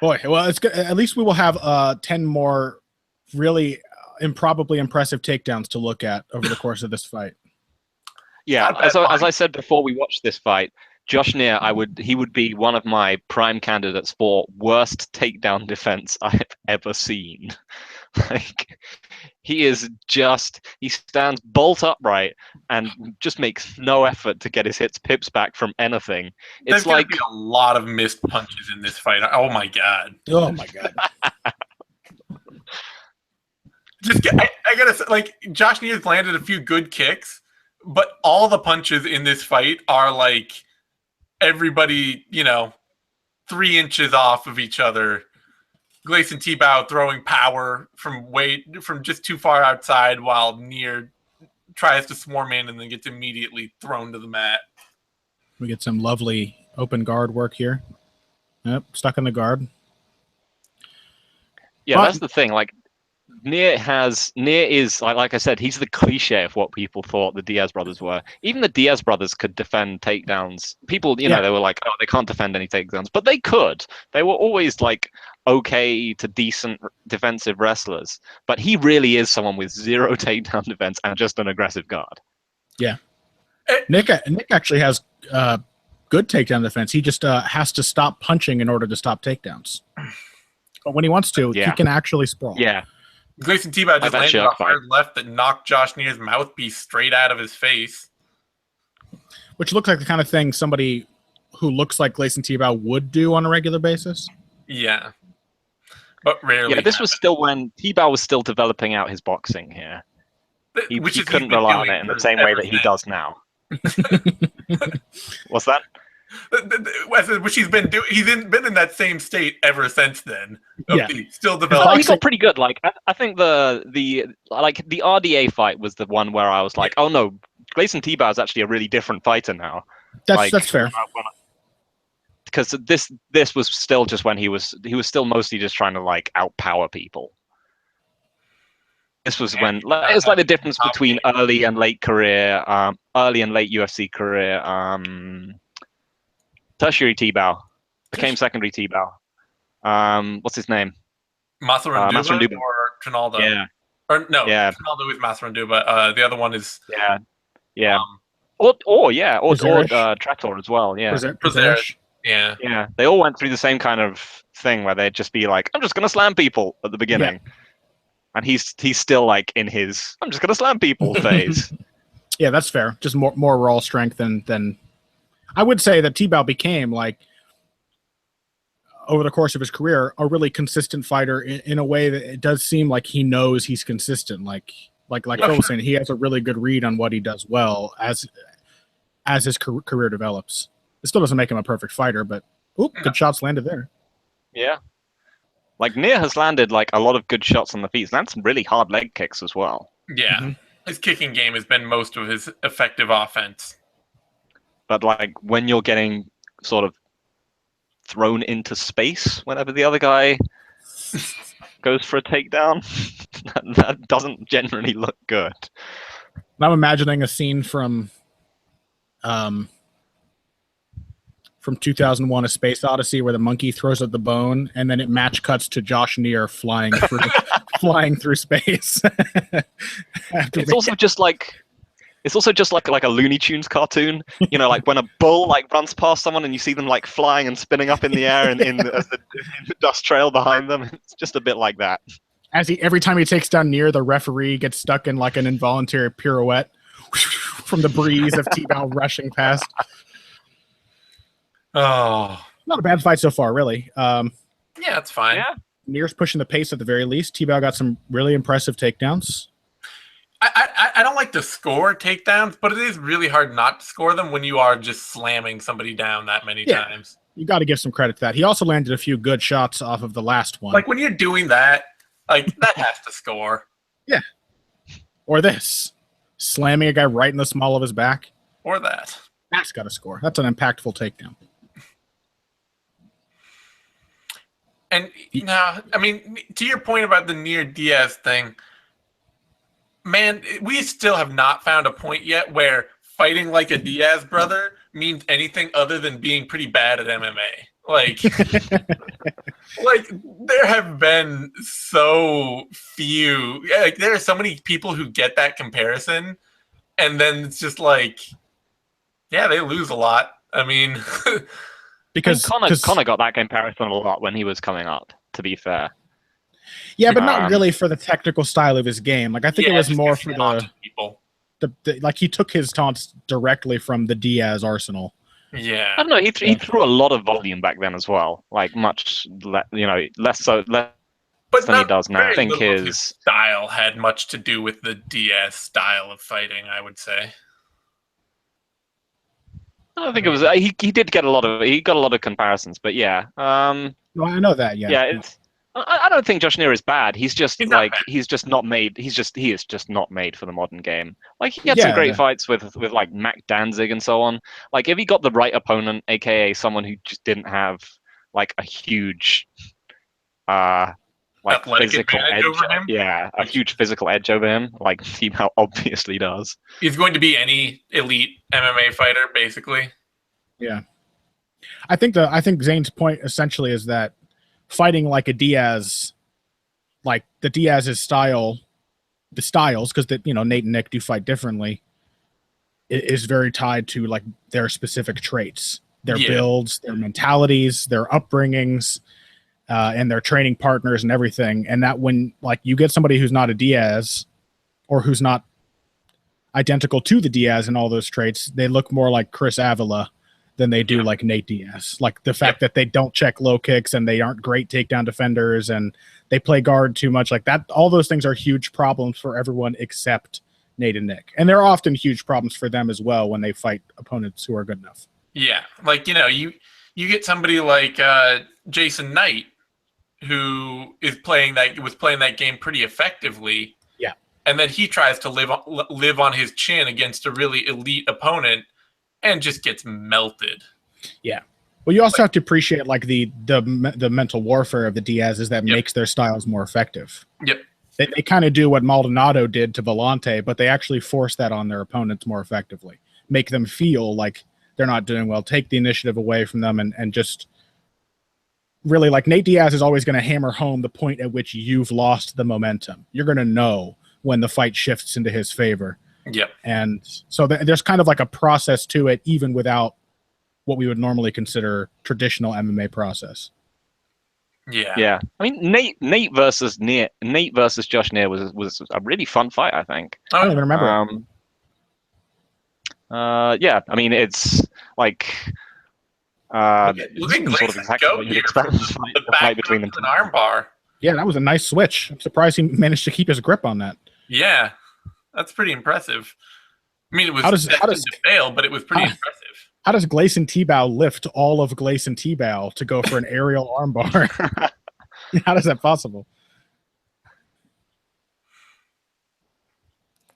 S2: boy, well, it's good. At least we will have 10 more really improbably impressive takedowns to look at over the course of this fight.
S3: Yeah, as I said before we watched this fight, Josh Neer, he would be one of my prime candidates for worst takedown defense I've ever seen. Like, he stands bolt upright and just makes no effort to get his pips back from anything. It's like
S1: a lot of missed punches in this fight. Oh my God.
S2: Oh my God.
S1: I gotta say, like, Josh Neer's landed a few good kicks, but all the punches in this fight are like everybody, 3 inches off of each other. Gleison Tibau throwing power from just too far outside, while Neer tries to swarm in and then gets immediately thrown to the mat.
S2: We get some lovely open guard work here. Yep, stuck in the guard.
S3: Yeah, that's the thing. Like, Neer is like I said, he's the cliche of what people thought the Diaz brothers were. Even the Diaz brothers could defend takedowns. People, they were like, oh, they can't defend any takedowns, but they could. They were always like okay to decent defensive wrestlers. But he really is someone with 0 takedown defense and just an aggressive guard.
S2: Yeah, Nick actually has good takedown defense. He just has to stop punching in order to stop takedowns. But when he wants to, he can actually sprawl.
S3: Yeah.
S1: Gleison Tibau just landed a hard left that knocked Josh Neer's mouthpiece straight out of his face.
S2: Which looks like the kind of thing somebody who looks like Gleison Tibau would do on a regular basis.
S1: Yeah. But rarely.
S3: Yeah, this was still when Tibau was still developing out his boxing here. He couldn't rely on it in the same way that he does now. What's that?
S1: Which he's been doing. Been in that same state ever since then. Still
S3: Oh,
S1: developing.
S3: he got pretty good. Like I think the RDA fight was the one where I was like, oh no, Gleison Tibau is actually a really different fighter now.
S2: That's fair.
S3: Because this was still just when he was still mostly just trying to like outpower people. This was when it's like the difference between early and late career, early and late UFC career. Tertiary Tibau became secondary Tibau. What's his name?
S1: Massaranduba or Trinaldo?
S3: Yeah.
S1: Or no,
S3: yeah.
S1: Trinaldo is Massaranduba. The other one is
S3: or Traktor as well. Yeah.
S1: Prazeres. Yeah.
S3: Yeah. They all went through the same kind of thing where they'd just be like, I'm just gonna slam people at the beginning. Yeah. And he's still like in his I'm just gonna slam people phase.
S2: Yeah, that's fair. Just more raw strength than I would say that Tibau became, like, over the course of his career, a really consistent fighter in a way that it does seem like he knows he's consistent. Like Phil was saying, he has a really good read on what he does well as his career develops. It still doesn't make him a perfect fighter, but good shots landed there.
S3: Yeah. Like, Neer has landed like a lot of good shots on the feet. He's landed some really hard leg kicks as well.
S1: Yeah. Mm-hmm. His kicking game has been most of his effective offense.
S3: But like when you're getting sort of thrown into space whenever the other guy goes for a takedown, that doesn't generally look good.
S2: I'm imagining a scene from 2001: A Space Odyssey where the monkey throws at the bone, and then it match cuts to Josh Neer flying through space.
S3: It's also just like a Looney Tunes cartoon, you know, like when a bull like runs past someone and you see them like flying and spinning up in the air and in the dust trail behind them. It's just a bit like that.
S2: Every time he takes down Neer, the referee gets stuck in like an involuntary pirouette from the breeze of Tibau rushing past.
S1: Oh,
S2: not a bad fight so far, really.
S1: Yeah, it's fine.
S3: Yeah.
S2: Neer's pushing the pace at the very least. Tibau got some really impressive takedowns.
S1: I don't like to score takedowns, but it is really hard not to score them when you are just slamming somebody down that many times.
S2: You got to give some credit to that. He also landed a few good shots off of the last one.
S1: Like when you're doing that, like that has to score.
S2: Yeah. Or this. Slamming a guy right in the small of his back.
S1: Or that.
S2: That's got to score. That's an impactful takedown.
S1: And, you know, I mean, to your point about the Neer Diaz thing, man, we still have not found a point yet where fighting like a Diaz brother means anything other than being pretty bad at MMA. Like, like there have been so few. Like, there are so many people who get that comparison, and then it's just like, yeah, they lose a lot. I mean,
S3: because Conor got that comparison a lot when he was coming up. To be fair.
S2: Yeah, but not really for the technical style of his game. Like, I think it was more for the like he took his taunts directly from the Diaz arsenal.
S1: Yeah,
S3: I don't know. He threw a lot of volume back then as well. Like less than he does now. I think his
S1: style had much to do with the Diaz style of fighting, I would say.
S3: I don't think it was. He did get he got a lot of comparisons, but yeah.
S2: Well, I know that. Yeah.
S3: Yeah. I don't think Josh Neer is bad. He is just not made. He is just not made for the modern game. Like, he had some great fights with like Mac Danzig and so on. Like, if he got the right opponent, aka someone who just didn't have like a huge like
S1: athletic
S3: physical edge
S1: over him.
S3: Yeah, a huge physical edge over him, like Tibau obviously does.
S1: He's going to be any elite MMA fighter, basically.
S2: Yeah. I think Zane's point essentially is that fighting like a Diaz, like the Diaz's style, the styles, because Nate and Nick do fight differently, is very tied to like their specific traits, their builds, their mentalities, their upbringings, and their training partners and everything. And that when like you get somebody who's not a Diaz or who's not identical to the Diaz in all those traits, they look more like Chris Avila than they do like Nate Diaz. Like the fact that they don't check low kicks and they aren't great takedown defenders and they play guard too much, like that, all those things are huge problems for everyone except Nate and Nick. And they're often huge problems for them as well when they fight opponents who are good enough.
S1: Yeah, like you get somebody like Jason Knight who was playing that game pretty effectively.
S2: Yeah.
S1: And then he tries to live on his chin against a really elite opponent and just gets melted.
S2: Yeah. Well, you also have to appreciate like the mental warfare of the Diaz's that makes their styles more effective.
S1: Yep.
S2: They kind of do what Maldonado did to Villante, but they actually force that on their opponents more effectively. Make them feel like they're not doing well, take the initiative away from them, and just really, like, Nate Diaz is always going to hammer home the point at which you've lost the momentum. You're going to know when the fight shifts into his favor.
S1: Yep.
S2: And so there's kind of like a process to it, even without what we would normally consider traditional MMA process.
S3: Yeah. Yeah. I mean, Nate versus Josh Neer was a really fun fight, I think.
S2: I don't even remember.
S3: Yeah. I mean, it's like
S1: look at
S3: sort of exactly what you'd expect
S1: the fight between them. An arm bar.
S2: Yeah, that was a nice switch. I'm surprised he managed to keep his grip on that.
S1: Yeah, that's pretty impressive. I mean, it was destined to fail, but it was pretty impressive.
S2: How does Gleison Tibau lift all of Gleison Tibau to go for an aerial armbar? How is that possible?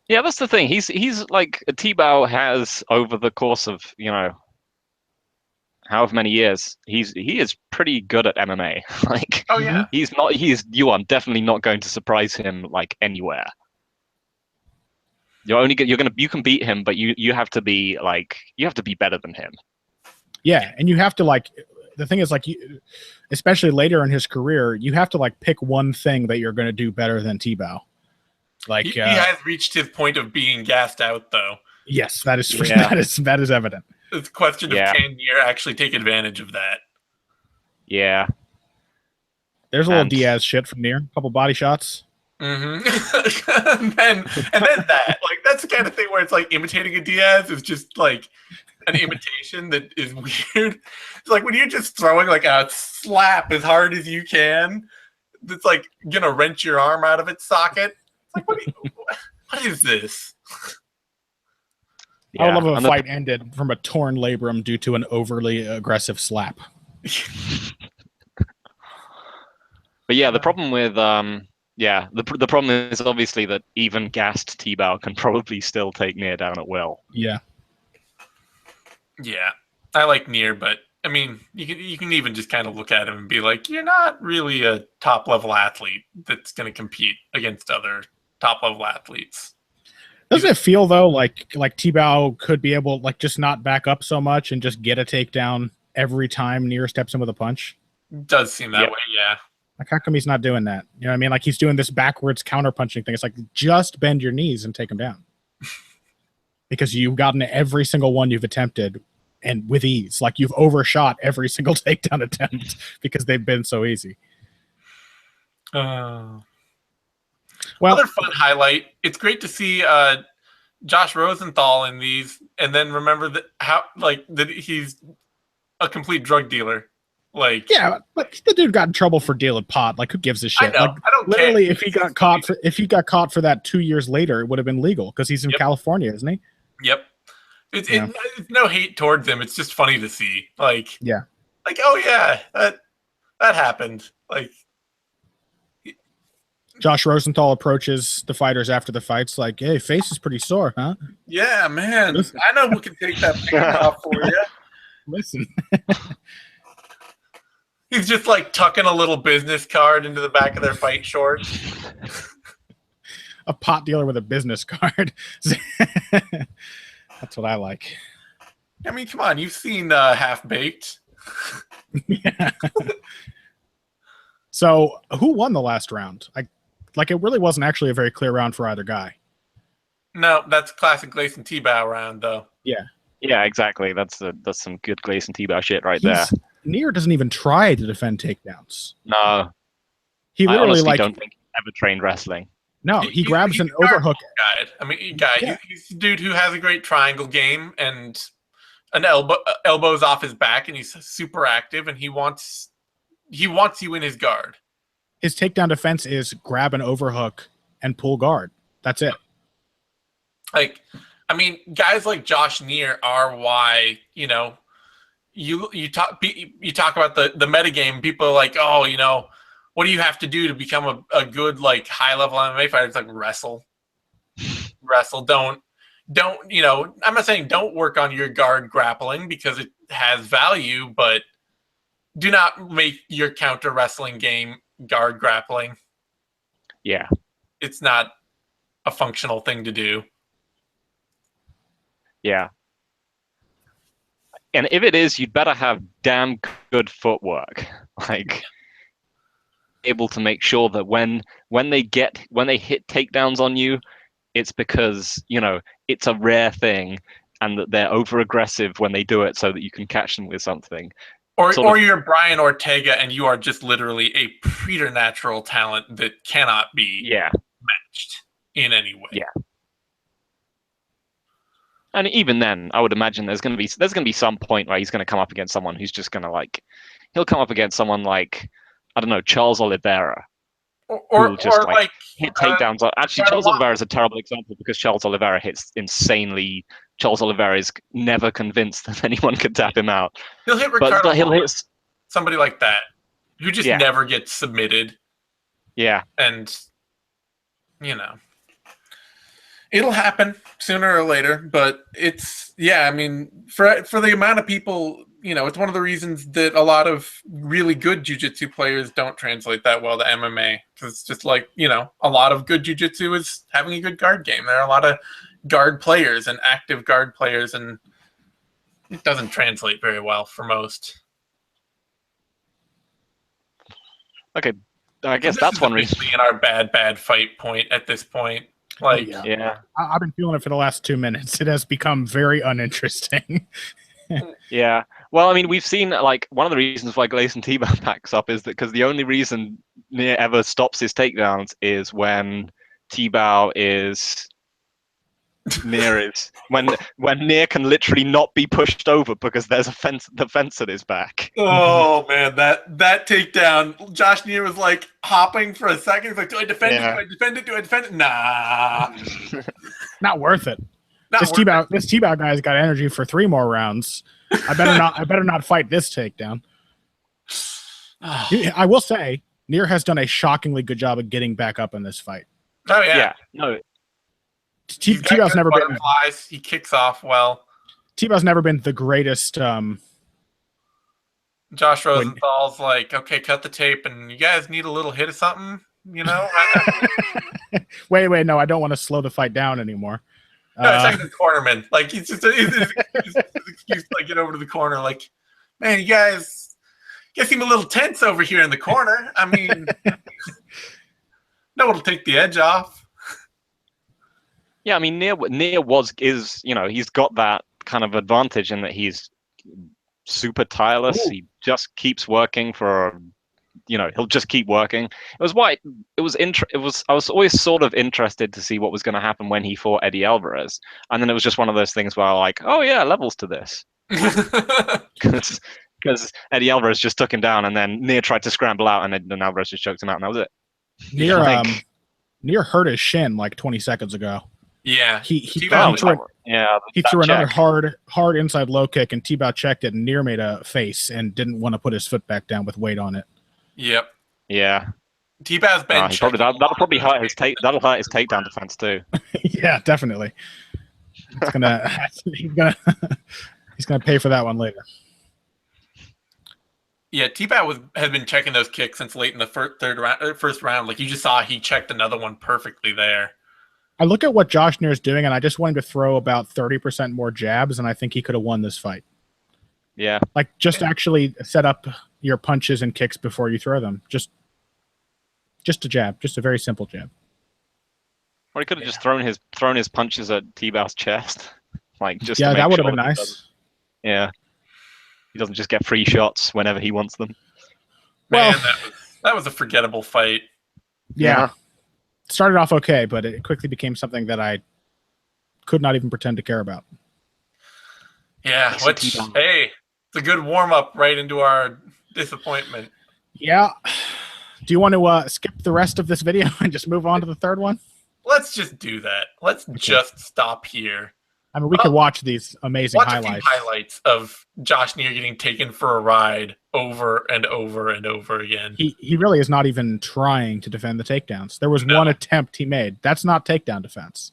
S3: Yeah, that's the thing. He's like Tibau has over the course of however many years, he is pretty good at MMA. Like,
S1: oh yeah,
S3: you are definitely not going to surprise him like anywhere. You can beat him, but you have to be better than him.
S2: Yeah, and you have to the thing is especially later in his career, you have to pick one thing that you're going to do better than Tibau. Like
S1: he has reached his point of being gassed out, though.
S2: Yes, that is evident.
S1: It's a question of can Neer actually take advantage of that.
S3: Yeah.
S2: There's a little Diaz shit from Neer. A couple body shots.
S1: Mm-hmm. and then that. That's the kind of thing where it's imitating a Diaz is just an imitation that is weird. It's when you're just throwing a slap as hard as you can, it's gonna wrench your arm out of its socket. It's what is this?
S2: Yeah, I would love if a fight ended from a torn labrum due to an overly aggressive slap.
S3: But yeah, the problem with the problem is obviously that even gassed Tibau can probably still take Neer down at will.
S2: Yeah.
S1: Yeah. I like Neer, but I mean, you can even just kind of look at him and be like, you're not really a top level athlete that's going to compete against other top level athletes.
S2: Doesn't it feel though like Tibau could be able just not back up so much and just get a takedown every time Neer steps in with a punch?
S1: It does seem that way, yeah.
S2: How come he's not doing that? You know what I mean? He's doing this backwards counter punching thing. It's just bend your knees and take him down. Because you've gotten every single one you've attempted and with ease. You've overshot every single takedown attempt because they've been so easy.
S1: Well, another fun highlight. It's great to see Josh Rosenthal in these, and then remember that he's a complete drug dealer.
S2: Yeah, but the dude got in trouble for dealing pot. Who gives a shit?
S1: I know. I don't
S2: literally,
S1: care.
S2: if he got caught for that 2 years later, it would have been legal because he's in California, isn't he?
S1: Yep. It's no hate towards him. It's just funny to see.
S2: Yeah.
S1: Oh yeah, that happened.
S2: Josh Rosenthal approaches the fighters after the fights hey, face is pretty sore, huh?
S1: Yeah, man. Listen. I know who can take that pain off for you.
S2: Listen.
S1: He's just tucking a little business card into the back of their fight shorts.
S2: A pot dealer with a business card. That's what I like.
S1: I mean, come on. You've seen Half Baked.
S2: Yeah. So, who won the last round? It really wasn't actually a very clear round for either guy.
S1: No, that's classic Gleison Tibau round, though.
S2: Yeah.
S3: Yeah, exactly. That's some good Gleison Tibau shit right there.
S2: Neer doesn't even try to defend takedowns.
S3: No.
S2: He literally
S3: I don't think he ever trained wrestling.
S2: No, he grabs an overhook.
S1: He's a dude who has a great triangle game and an elbows off his back, and he's super active, and he wants you in his guard.
S2: His takedown defense is grab an overhook and pull guard. That's it.
S1: Guys like Josh Neer are why, you talk about the metagame. People are like, oh, what do you have to do to become a good like high level MMA fighter? It's like wrestle. Don't I'm not saying don't work on your guard grappling because it has value, but do not make your counter wrestling game guard grappling.
S3: Yeah.
S1: It's not a functional thing to do.
S3: Yeah. And if it is, you'd better have damn good footwork. Like, able to make sure that when they hit takedowns on you, it's because, it's a rare thing and that they're over aggressive when they do it so that you can catch them with something.
S1: Or you're Brian Ortega and you are just literally a preternatural talent that cannot be matched in any way.
S3: Yeah. And even then, I would imagine there's going to be some point where he's going to come up against someone who's just going to he'll come up against someone like, I don't know, Charles Oliveira.
S1: Or
S3: just
S1: like
S3: hit takedowns. Actually, Charles Oliveira is a terrible example because Charles Oliveira hits insanely. Charles Oliveira is never convinced that anyone could tap him out.
S1: He'll hit Ricardo. He'll hit somebody like that who just never gets submitted.
S3: Yeah,
S1: and it'll happen sooner or later. But it's I mean, for the amount of people. It's one of the reasons that a lot of really good jiu-jitsu players don't translate that well to MMA. Because it's just like, a lot of good jiu-jitsu is having a good guard game. There are a lot of guard players and active guard players, and it doesn't translate very well for most.
S3: Okay, I guess that's one reason.
S1: In our bad fight point at this point. Like,
S3: yeah.
S2: I've been feeling it for the last 2 minutes. It has become very uninteresting.
S3: Yeah. Well, I mean, we've seen one of the reasons why Gleison Tibau backs up is that because the only reason Neer ever stops his takedowns is when when Neer can literally not be pushed over because there's the fence at his back.
S1: Oh man, that takedown, Josh Neer was like hopping for a second. He's like, do I defend it? Do I defend it? Do I defend it? Nah.
S2: Not worth it. This Tibau guy's got energy for 3 more rounds. I better not fight this takedown. I will say, Neer has done a shockingly good job of getting back up in this fight.
S1: Oh yeah.
S3: Yeah. No.
S2: Tibau's never been.
S1: He kicks off well.
S2: Tibau's never been the greatest.
S1: Josh Rosenthal's like, okay, cut the tape, and you guys need a little hit of something,
S2: Wait, no, I don't want to slow the fight down anymore.
S1: No, it's like the cornerman. Like he's just his excuse to get over to the corner. Like, man, you guys seem a little tense over here in the corner. I mean, no one will take the edge off.
S3: Yeah, I mean, Neer is he's got that kind of advantage in that he's super tireless. Ooh. He just keeps working for. He'll just keep working. I was always sort of interested to see what was going to happen when he fought Eddie Alvarez, and then it was just one of those things where oh yeah, levels to this, because Eddie Alvarez just took him down, and then Neer tried to scramble out, and then Alvarez just choked him out, and that was it.
S2: Neer hurt his shin like 20 seconds ago.
S1: Yeah,
S2: he threw another hard inside low kick, and Tibau checked it, and Neer made a face and didn't want to put his foot back down with weight on it.
S1: Yep.
S3: Yeah.
S1: Tibau's been
S3: that'll probably hurt his takedown defense too.
S2: Yeah, definitely. He's gonna pay for that one later.
S1: Yeah, Tibau has been checking those kicks since late in the first round. Like you just saw, he checked another one perfectly there.
S2: I look at what Josh Neer is doing, and I just want him to throw about 30% more jabs, and I think he could have won this fight.
S3: Yeah.
S2: Actually set up your punches and kicks before you throw them. Just a jab. Just a very simple jab.
S3: Or he could have just thrown his punches at Tibau's chest.
S2: That would have been nice.
S3: Yeah. He doesn't just get free shots whenever he wants them.
S1: Man, that was a forgettable fight.
S2: Yeah. Started off okay, but it quickly became something that I could not even pretend to care about.
S1: Yeah, hey, it's a good warm-up right into our disappointment.
S2: Yeah. Do you want to skip the rest of this video and just move on to the third one?
S1: Let's just do that. Let's just stop here.
S2: I mean, we could watch these amazing
S1: Watch
S2: highlights.
S1: a few highlights of Josh Neer getting taken for a ride over and over and over again.
S2: He really is not even trying to defend the takedowns. There was one attempt he made. That's not takedown defense.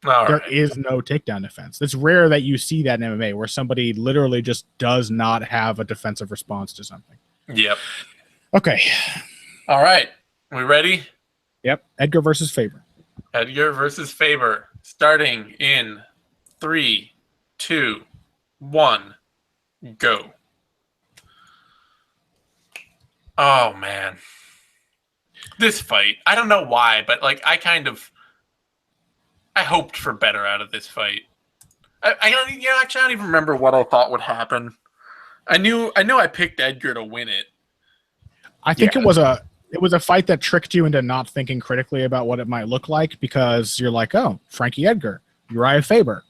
S2: There is no takedown defense. It's rare that you see that in MMA where somebody literally just does not have a defensive response to something.
S1: Yep.
S2: Okay.
S1: All right. We ready?
S2: Yep. Edgar versus Faber.
S1: Edgar versus Faber. Starting in 3, 2, 1, go. Oh, man. This fight, I don't know why, but like I hoped for better out of this fight. I don't even remember what I thought would happen. I knew I picked Edgar to win it.
S2: I think it was a fight that tricked you into not thinking critically about what it might look like because you're like, oh, Frankie Edgar, Uriah Faber.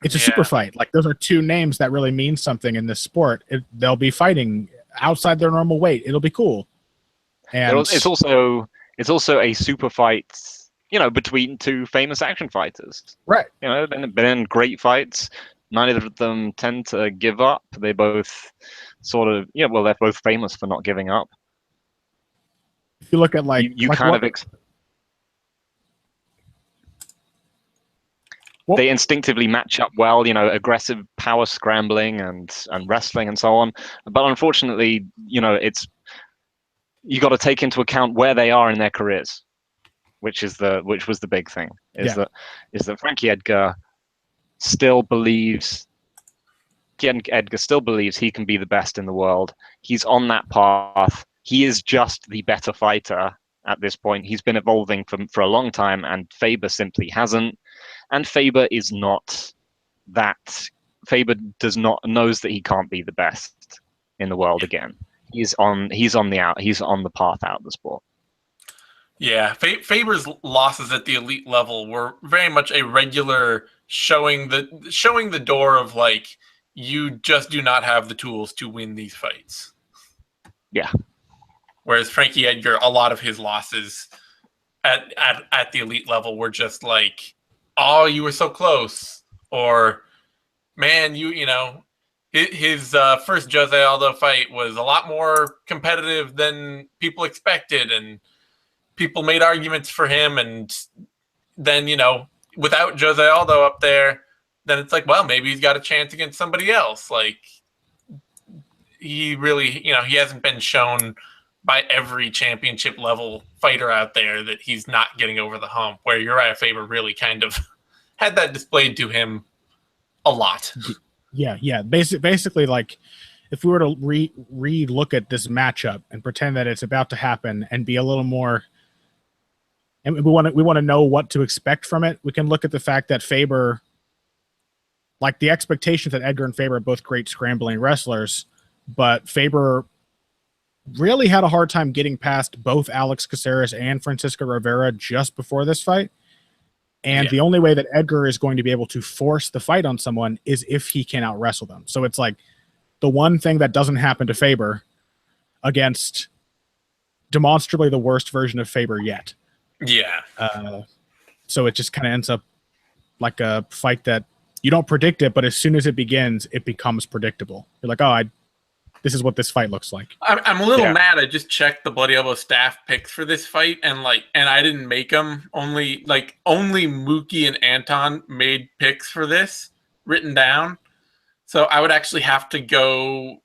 S2: It's a super fight. Like those are two names that really mean something in this sport. They'll be fighting outside their normal weight. It'll be cool. And
S3: it's also a super fight, between two famous action fighters.
S2: Right.
S3: They've been in great fights. Neither of them tend to give up. They both they're both famous for not giving up.
S2: If you look at
S3: they instinctively match up well, aggressive power scrambling and wrestling and so on. But unfortunately, you got to take into account where they are in their careers, which was the big thing. Is that Frankie Edgar still believes he can be the best in the world. He's on that path. He is just the better fighter at this point. He's been evolving for a long time, and Faber simply hasn't. And Faber is not that. Faber knows that he can't be the best in the world again. He's on the path out of the sport.
S1: Yeah, Faber's losses at the elite level were very much a regular showing the door of like, you just do not have the tools to win these fights.
S3: Yeah.
S1: Whereas Frankie Edgar, a lot of his losses at the elite level were just like, oh, you were so close, or man, his first Jose Aldo fight was a lot more competitive than people expected, and people made arguments for him, and then without Jose Aldo up there, then it's like, well, maybe he's got a chance against somebody else. Like he really, he hasn't been shown by every championship level fighter out there that he's not getting over the hump, where Uriah Faber really kind of had that displayed to him a lot.
S2: Yeah. Basically, like if we were to re-look at this matchup and pretend that it's about to happen and be a little more, and we want to know what to expect from it, we can look at the fact that Faber, like the expectations that Edgar and Faber are both great scrambling wrestlers, but Faber really had a hard time getting past both Alex Caceres and Francisco Rivera just before this fight. And the only way that Edgar is going to be able to force the fight on someone is if he can out wrestle them. So it's like the one thing that doesn't happen to Faber against demonstrably the worst version of Faber yet.
S1: Yeah.
S2: So it just kind of ends up like a fight that you don't predict it, but as soon as it begins, it becomes predictable. You're like, oh, this is what this fight looks like.
S1: I'm a little mad. I just checked the Bloody Elbow staff picks for this fight, and I didn't make them. Only Mookie and Anton made picks for this written down. So I would actually have to go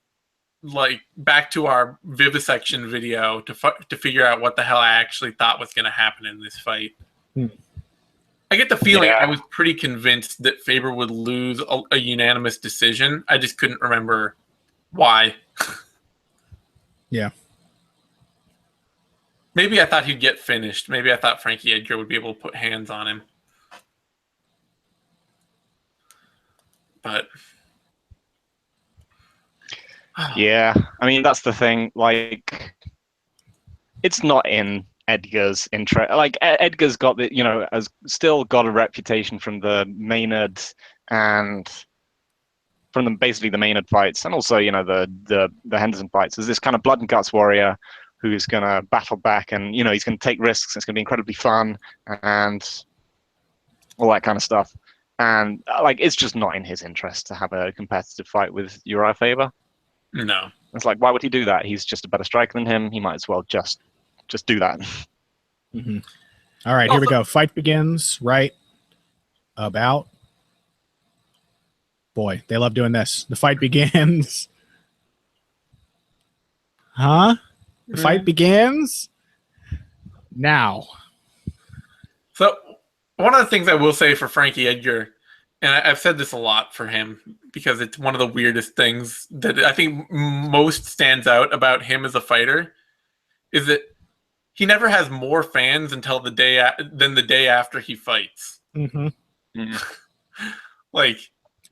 S1: back to our vivisection video to figure out what the hell I actually thought was going to happen in this fight. I get the feeling I was pretty convinced that Faber would lose a unanimous decision. I just couldn't remember why.
S2: Yeah.
S1: Maybe I thought he'd get finished. Maybe I thought Frankie Edgar would be able to put hands on him. But
S3: yeah, I mean, that's the thing. Like, it's not in Edgar's interest. Like, Edgar's got has still got a reputation from the Maynard and from basically the Maynard fights, and also the Henderson fights, as this kind of blood and guts warrior who's going to battle back, and he's going to take risks. It's going to be incredibly fun, and all that kind of stuff. And like, it's just not in his interest to have a competitive fight with Uriah Faber.
S1: No.
S3: It's like, why would he do that? He's just a better striker than him. He might as well just do that.
S2: Mm-hmm. All right, here we go. Fight begins right about. Boy, they love doing this. The fight begins. Huh? The fight begins now.
S1: So one of the things I will say for Frankie Edgar, and I've said this a lot for him because it's one of the weirdest things that I think most stands out about him as a fighter, is that he never has more fans until the day after he fights.
S2: Mm-hmm.
S1: Like,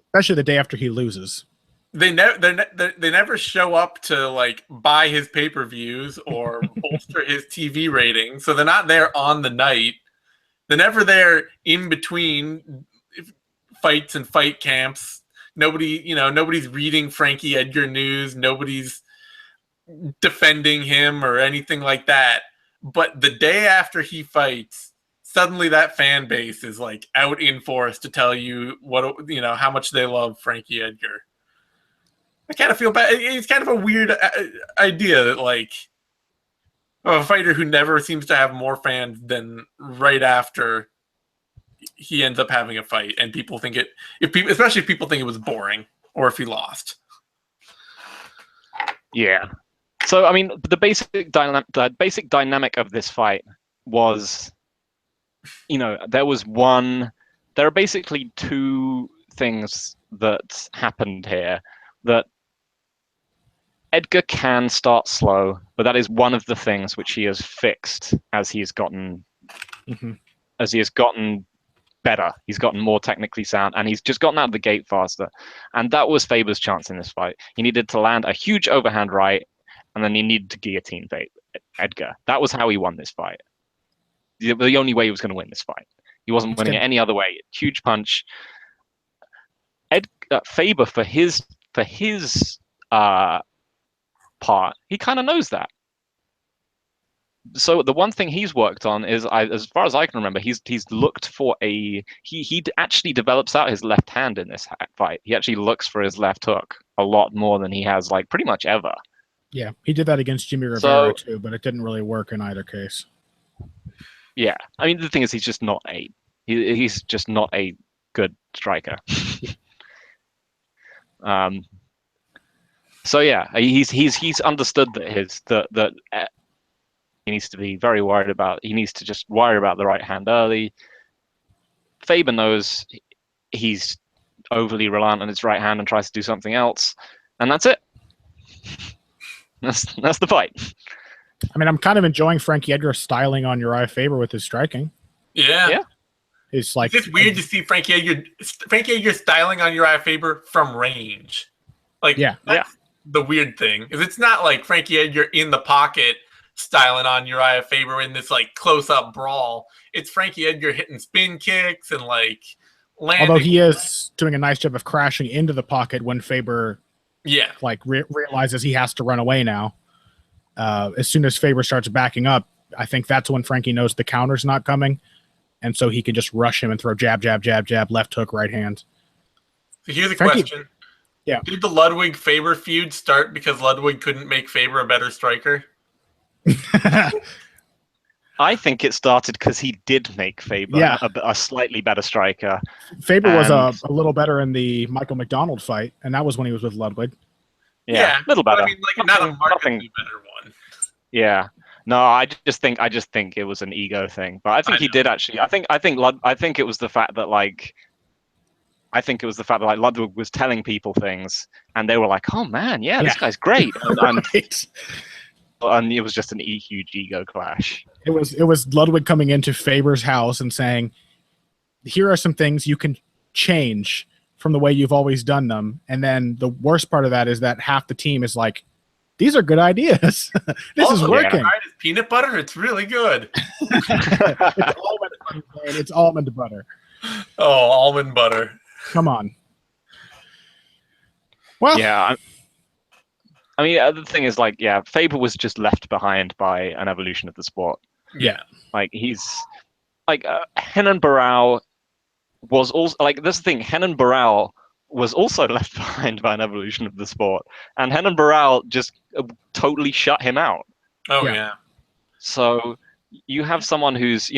S2: especially the day after he loses.
S1: They never show up to like buy his pay-per-views or bolster his TV ratings, so they're not there on the night. They're never there in between fights and fight camps. Nobody's reading Frankie Edgar news. Nobody's defending him or anything like that. But the day after he fights, suddenly that fan base is like out in force to tell you how much they love Frankie Edgar. I kind of feel bad. It's kind of a weird idea that like a fighter who never seems to have more fans than right after he ends up having a fight, and people think especially if people think it was boring or if he lost.
S3: Yeah. So I mean, the basic dynamic of this fight was, there are basically two things that happened here. That Edgar can start slow, but that is one of the things which he has fixed as he has gotten better. He's gotten more technically sound, and he's just gotten out of the gate faster. And that was Faber's chance in this fight. He needed to land a huge overhand right, and then he needed to guillotine Edgar. That was how he won this fight. The only way he was going to win this fight. He wasn't winning it any other way. Huge punch. Faber, for his part, he kind of knows that. So the one thing he's worked on is, as far as I can remember, he's looked for he actually develops out his left hand in this fight. He actually looks for his left hook a lot more than he has like pretty much ever.
S2: Yeah, he did that against Jimmy Rivera too, but it didn't really work in either case. Yeah,
S3: I mean, the thing is, he's just not he's just not a good striker. So yeah, he's understood that he needs to be very worried about. He needs to just worry about the right hand early. Faber knows he's overly reliant on his right hand and tries to do something else, and that's it. That's the fight.
S2: I mean, I'm kind of enjoying Frankie Edgar styling on Uriah Faber with his striking.
S1: Yeah.
S2: It's like,
S1: it's weird to see Frankie Edgar styling on Uriah Faber from range. Like, that's the weird thing, is it's not like Frankie Edgar in the pocket styling on Uriah Faber in this like close-up brawl. It's Frankie Edgar hitting spin kicks and like landing.
S2: Although he is doing a nice job of crashing into the pocket when Faber realizes he has to run away now. As soon as Faber starts backing up, I think that's when Frankie knows the counter's not coming. And so he can just rush him and throw jab, jab, jab, jab, left hook, right hand.
S1: So here's a question.
S2: Yeah.
S1: Did the Ludwig-Faber feud start because Ludwig couldn't make Faber a better striker?
S3: I think it started because he did make Faber a slightly better striker.
S2: Faber was a little better in the Michael McDonald fight, and that was when he was with Ludwig.
S3: Yeah, a little better.
S1: I mean, like, not a markedly better one.
S3: Yeah. No, I just think it was an ego thing. But I think he did actually. I think it was the fact that like Ludwig was telling people things, and they were like, "Oh man, this guy's great," and it was just a huge ego clash.
S2: It was Ludwig coming into Faber's house and saying, "Here are some things you can change from the way you've always done them." And then the worst part of that is that half the team is like, "These are good ideas. This is working."
S1: It's peanut butter. It's really good.
S2: It's almond butter.
S1: Oh, almond butter.
S2: Come on. Well,
S3: yeah. I mean, the thing is, like, Faber was just left behind by an evolution of the sport.
S2: Yeah.
S3: Like, he's like Henan Barao was also like this thing. Henan Barral was also left behind by an evolution of the sport, and Henan Barral just totally shut him out.
S1: Oh
S2: Yeah.
S1: yeah.
S3: So you have someone who's,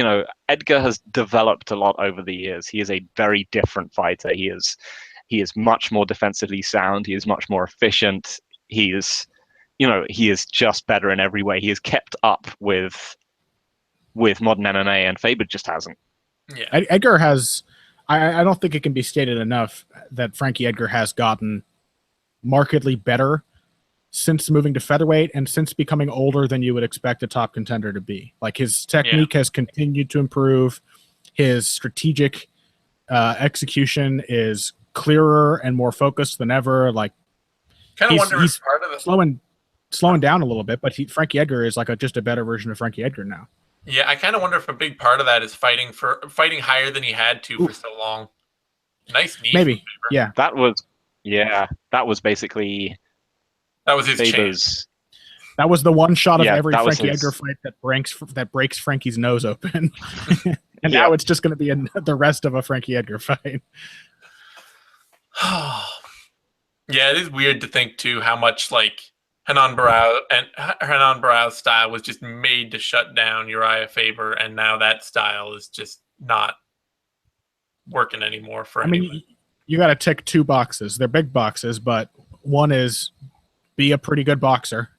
S3: Edgar has developed a lot over the years. He is a very different fighter. He is much more defensively sound. He is much more efficient. He is just better in every way. He has kept up with modern MMA, and Faber just hasn't.
S1: Yeah.
S2: Edgar has. I don't think it can be stated enough that Frankie Edgar has gotten markedly better since moving to featherweight and since becoming older than you would expect a top contender to be. Like, his technique has continued to improve. His strategic execution is clearer and more focused than ever. Like,
S1: Kind of wonder if part of the
S2: slowing down a little bit, but Frankie Edgar is like just a better version of Frankie Edgar now.
S1: Yeah, I kind of wonder if a big part of that is fighting higher than he had to for so long. Nice knee.
S2: Maybe. Yeah.
S3: That was basically
S1: That was his
S3: Faber's
S1: chance.
S2: That was the one shot of every
S3: that was
S2: Frankie
S3: his-
S2: Edgar fight that breaks Frankie's nose open. And now it's just going to be the rest of a Frankie Edgar fight.
S1: Yeah, it is weird to think too how much like Hernan Barrao's style was just made to shut down Uriah Faber, and now that style is just not working anymore for anyone.
S2: I mean, you got to tick two boxes. They're big boxes, but one is be a pretty good boxer,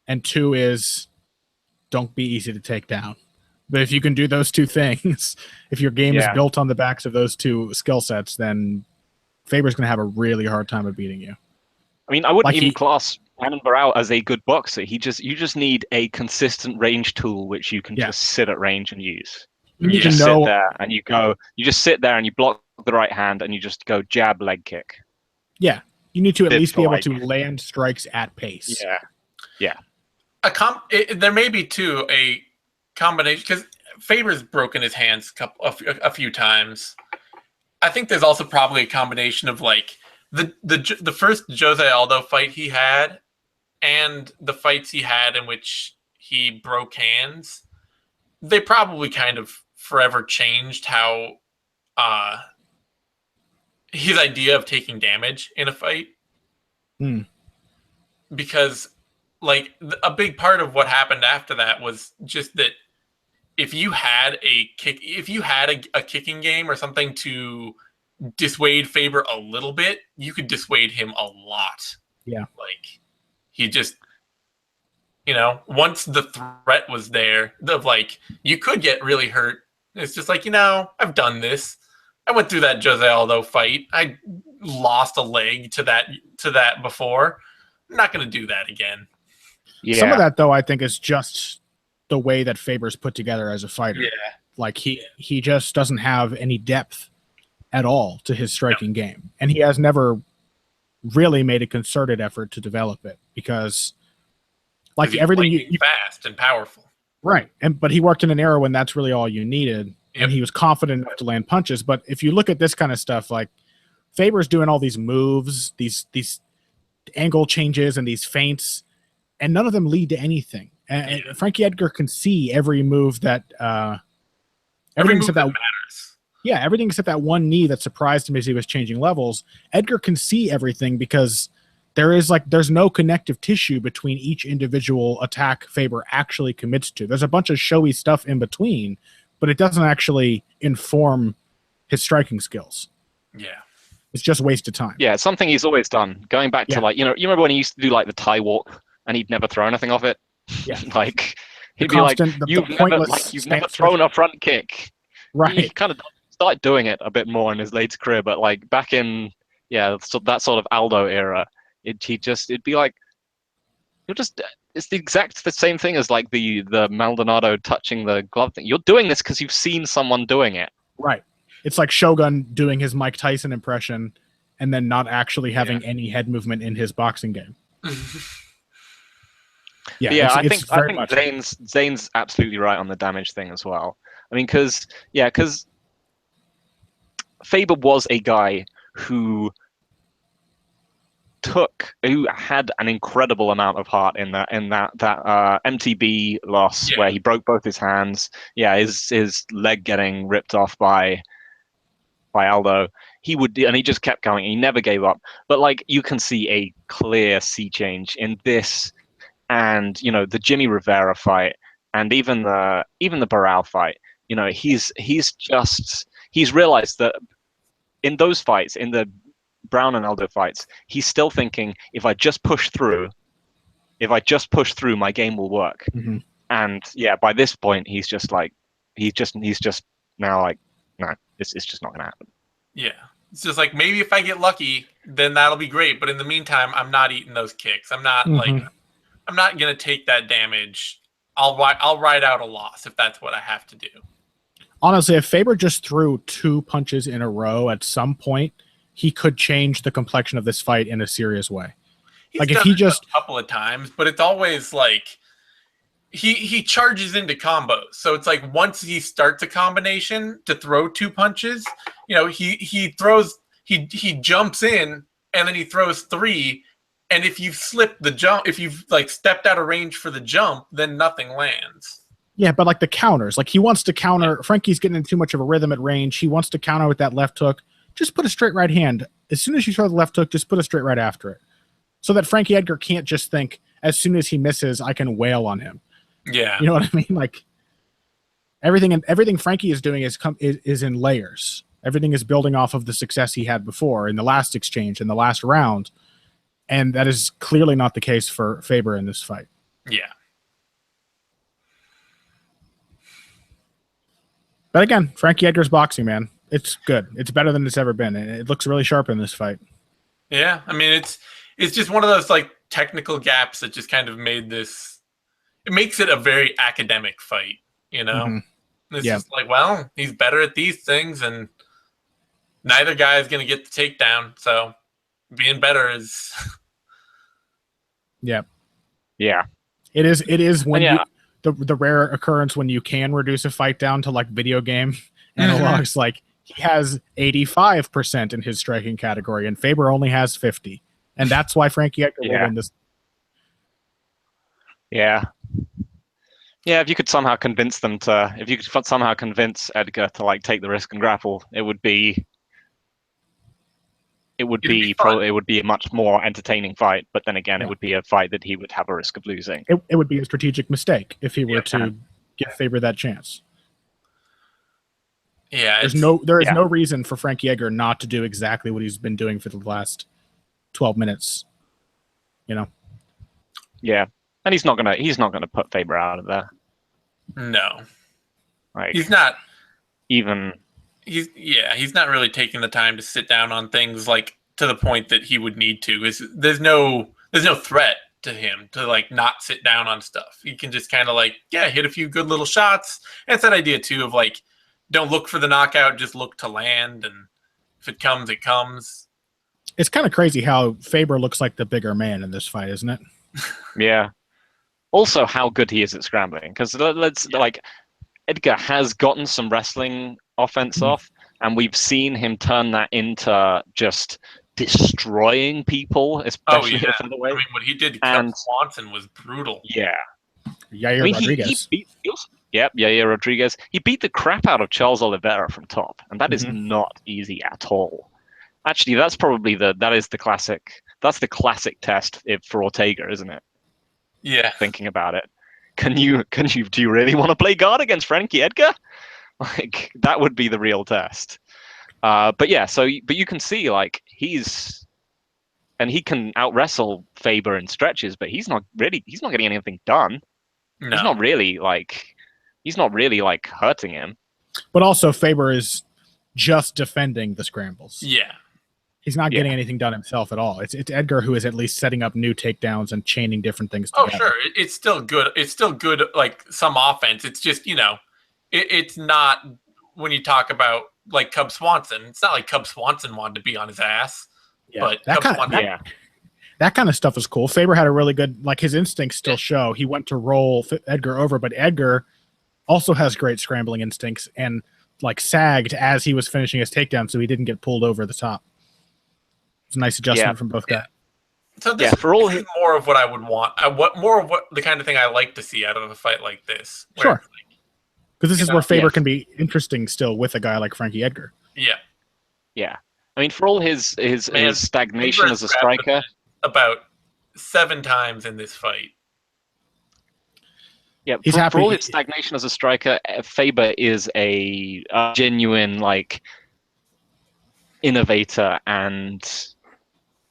S2: and two is don't be easy to take down. But if you can do those two things, if your game is built on the backs of those two skill sets, then Faber's going to have a really hard time of beating you.
S3: I mean, I wouldn't even class Henan Barral as a good boxer. You just need a consistent range tool which you can just sit at range and use.
S2: You
S3: just sit there and you just sit there and you block the right hand and you just go jab, leg kick.
S2: Yeah. You need to at least be able to land strikes at pace.
S3: Yeah.
S1: There may be too a combination, because Faber's broken his hands a few times. I think there's also probably a combination of like the first Jose Aldo fight he had and the fights he had in which he broke hands. They probably kind of forever changed how his idea of taking damage in a fight. Because like a big part of what happened after that was just that if you had a kicking game or something to dissuade Faber a little bit, you could dissuade him a lot.
S2: Yeah.
S1: Like, he just, once the threat was there, of like, you could get really hurt. It's just like, I've done this. I went through that Jose Aldo fight. I lost a leg to that before. I'm not going to do that again.
S2: Yeah. Some of that, though, I think is just the way that Faber's put together as a fighter.
S1: Yeah.
S2: Like, he just doesn't have any depth at all to his striking game. And he has never really made a concerted effort to develop it because like everything you
S1: fast and powerful.
S2: Right. But he worked in an era when that's really all you needed. And he was confident enough to land punches. But if you look at this kind of stuff, like Faber's doing all these moves, these angle changes and these feints, and none of them lead to anything. And Frankie Edgar can see every move that everything except that
S1: matters.
S2: Yeah, everything except that one knee that surprised him as he was changing levels. Edgar can see everything because there's no connective tissue between each individual attack Faber actually commits to. There's a bunch of showy stuff in between, but it doesn't actually inform his striking skills.
S1: Yeah.
S2: It's just wasted time.
S3: Yeah, it's something he's always done. Going back to you remember when he used to do like the tie walk and he'd never throw anything off it?
S2: Yeah.
S3: Like he'd be like, you've never thrown a front kick.
S2: Right.
S3: He kind of started doing it a bit more in his later career, but like back in that sort of Aldo era, it'd be like it's the same thing as like the Maldonado touching the glove thing. You're doing this because you've seen someone doing it.
S2: Right. It's like Shogun doing his Mike Tyson impression and then not actually having any head movement in his boxing game.
S3: I think Zane's absolutely right on the damage thing as well. I mean, because Faber was a guy who had an incredible amount of heart in that MTB loss where he broke both his hands. Yeah, his leg getting ripped off by by Aldo. He just kept going. He never gave up. But like you can see a clear sea change in this, and the Jimmy Rivera fight, and even the Barral fight. He's realized that in those fights, in the Brown and Aldo fights, he's still thinking, if I just push through, my game will work.
S2: Mm-hmm.
S3: And yeah, by this point, he's just now like, no, it's just not gonna happen.
S1: Yeah, it's just like, maybe if I get lucky, then that'll be great. But in the meantime, I'm not eating those kicks. I'm not I'm not gonna take that damage. I'll ride out a loss if that's what I have to do.
S2: Honestly, if Faber just threw 2 punches in a row at some point, he could change the complexion of this fight in a serious way.
S1: He's
S2: like
S1: done
S2: if he
S1: it
S2: just
S1: a couple of times, but it's always like he charges into combos. So it's like once he starts a combination to throw 2 punches, he jumps in and then he throws 3. And if you've slipped the jump, if you've like stepped out of range for the jump, then nothing lands.
S2: Yeah, but like the counters, like he wants to counter. Yeah. Frankie's getting in too much of a rhythm at range. He wants to counter with that left hook. Just put a straight right hand. As soon as you throw the left hook, just put a straight right after it. So that Frankie Edgar can't just think, as soon as he misses, I can wail on him.
S1: Yeah.
S2: You know what I mean? Like everything Frankie is doing is in layers. Everything is building off of the success he had before in the last exchange, in the last round. And that is clearly not the case for Faber in this fight.
S1: Yeah.
S2: But again, Frankie Edgar's boxing, man. It's good. It's better than it's ever been. And it looks really sharp in this fight.
S1: Yeah. I mean, it's just one of those like technical gaps that just kind of made this. It makes it a very academic fight,
S2: Mm-hmm.
S1: It's just like, well, he's better at these things, and neither guy is going to get the takedown. So being better is.
S2: Yeah.
S3: Yeah.
S2: It is when the rare occurrence when you can reduce a fight down to like video game analogs. Like he has 85% in his striking category, and Faber only has 50, and that's why Frankie Edgar will win this.
S3: Yeah. Yeah, if you could somehow convince Edgar to like take the risk and grapple, it would be a much more entertaining fight. But then again, it would be a fight that he would have a risk of losing.
S2: It would be a strategic mistake if he were to give Faber that chance.
S1: Yeah,
S2: there is no reason for Frankie Edgar not to do exactly what he's been doing for the last 12 minutes.
S3: Yeah. And he's not gonna put Faber out of there.
S1: No.
S3: Like
S1: he's not
S3: even
S1: he's not really taking the time to sit down on things like to the point that he would need to. There's no threat to him to like not sit down on stuff. He can just kind of like, hit a few good little shots. And it's that idea too of like, don't look for the knockout, just look to land, and if it comes, it comes.
S2: It's kind of crazy how Faber looks like the bigger man in this fight, isn't it?
S3: Yeah. Also, how good he is at scrambling, because like Edgar has gotten some wrestling offense off, and we've seen him turn that into just destroying people, especially at featherweight.
S1: I mean, what he did to Cub Swanson was brutal.
S3: Yeah.
S2: Yair Rodriguez.
S3: Yair Rodriguez. He beat the crap out of Charles Oliveira from top, and that is not easy at all. Actually, that's the classic test for Ortega, isn't it?
S1: Yeah.
S3: Thinking about it. Do you really want to play guard against Frankie Edgar? Like, that would be the real test. But you can see like he can out wrestle Faber in stretches, but he's not getting anything done.
S1: No.
S3: He's not really like hurting him.
S2: But also Faber is just defending the scrambles.
S1: Yeah.
S2: He's not getting anything done himself at all. It's Edgar who is at least setting up new takedowns and chaining different things together.
S1: Oh, sure. It's still good. It's still good, like some offense. It's just, it's not when you talk about like Cub Swanson. It's not like Cub Swanson wanted to be on his ass.
S2: Yeah.
S1: But
S2: that kind of stuff is cool. Faber had a really good, like his instincts still show. He went to roll Edgar over, but Edgar also has great scrambling instincts and like sagged as he was finishing his takedown so he didn't get pulled over the top. It's a nice adjustment from both guys.
S1: So this is more of what I would want. More of what the kind of thing I like to see out of a fight like this.
S2: Sure. Because this is where Faber can be interesting still with a guy like Frankie Edgar.
S1: Yeah.
S3: Yeah. I mean, for all his
S1: Man,
S3: stagnation
S1: Faber
S3: as a
S1: grabbed him
S3: striker.
S1: about 7 times in this fight.
S3: Yeah,
S2: He's
S3: for
S2: happy.
S3: all his stagnation as a striker, Faber is a genuine like innovator and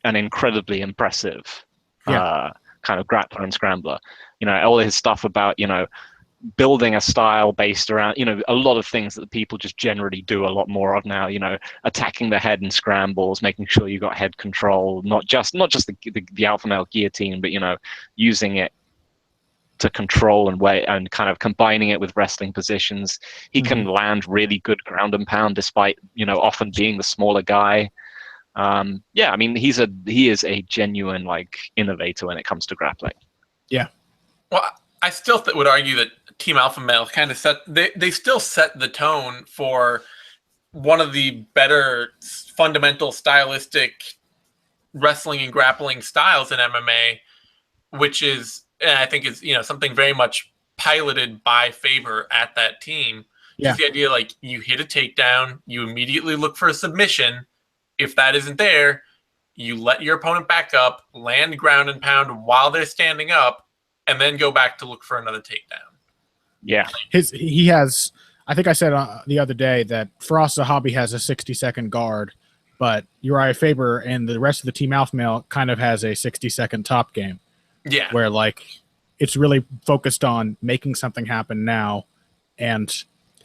S3: an incredibly impressive kind of grappler and scrambler. All his stuff about building a style based around a lot of things that people just generally do a lot more of now. Attacking the head and scrambles, making sure you got head control, not just the alpha male guillotine, but using it to control and weigh and kind of combining it with wrestling positions. He can land really good ground and pound despite often being the smaller guy. I mean he is a genuine like innovator when it comes to grappling.
S2: Yeah.
S1: Well, I still would argue that Team Alpha Male kind of they still set the tone for one of the better fundamental stylistic wrestling and grappling styles in MMA, which is, and I think is, something very much piloted by Faber at that team.
S2: Yeah.
S1: Just the idea, like, you hit a takedown, you immediately look for a submission. If that isn't there, you let your opponent back up, land ground and pound while they're standing up, and then go back to look for another takedown.
S3: Yeah.
S2: He has, I think I said the other day that Firas Zahabi has a 60-second guard, but Uriah Faber and the rest of the Team Alpha Male kind of has a 60-second top game.
S1: Yeah.
S2: Where like it's really focused on making something happen now, and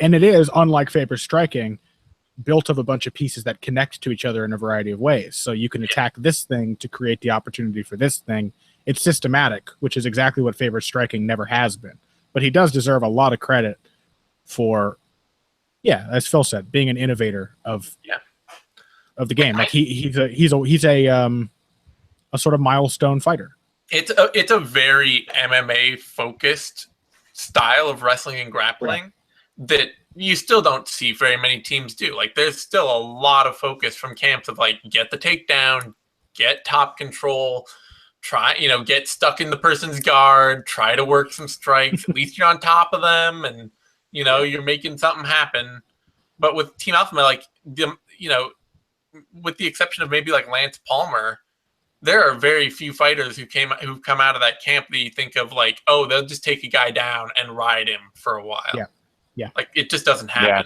S2: it is, unlike Faber's striking, built of a bunch of pieces that connect to each other in a variety of ways. So you can attack this thing to create the opportunity for this thing. It's systematic, which is exactly what Faber's striking never has been. But he does deserve a lot of credit for, as Phil said, being an innovator of the game. Like he's a sort of milestone fighter.
S1: It's a very MMA focused style of wrestling and grappling that you still don't see very many teams do. Like, there's still a lot of focus from camps of like, get the takedown, get top control, try, get stuck in the person's guard, try to work some strikes. At least you're on top of them, and you're making something happen. But with Team Alpha Male, like, with the exception of maybe like Lance Palmer, there are very few fighters who've come out of that camp that you think of like, oh, they'll just take a guy down and ride him for a while.
S2: Yeah.
S1: Like, it just doesn't happen.
S3: Yeah.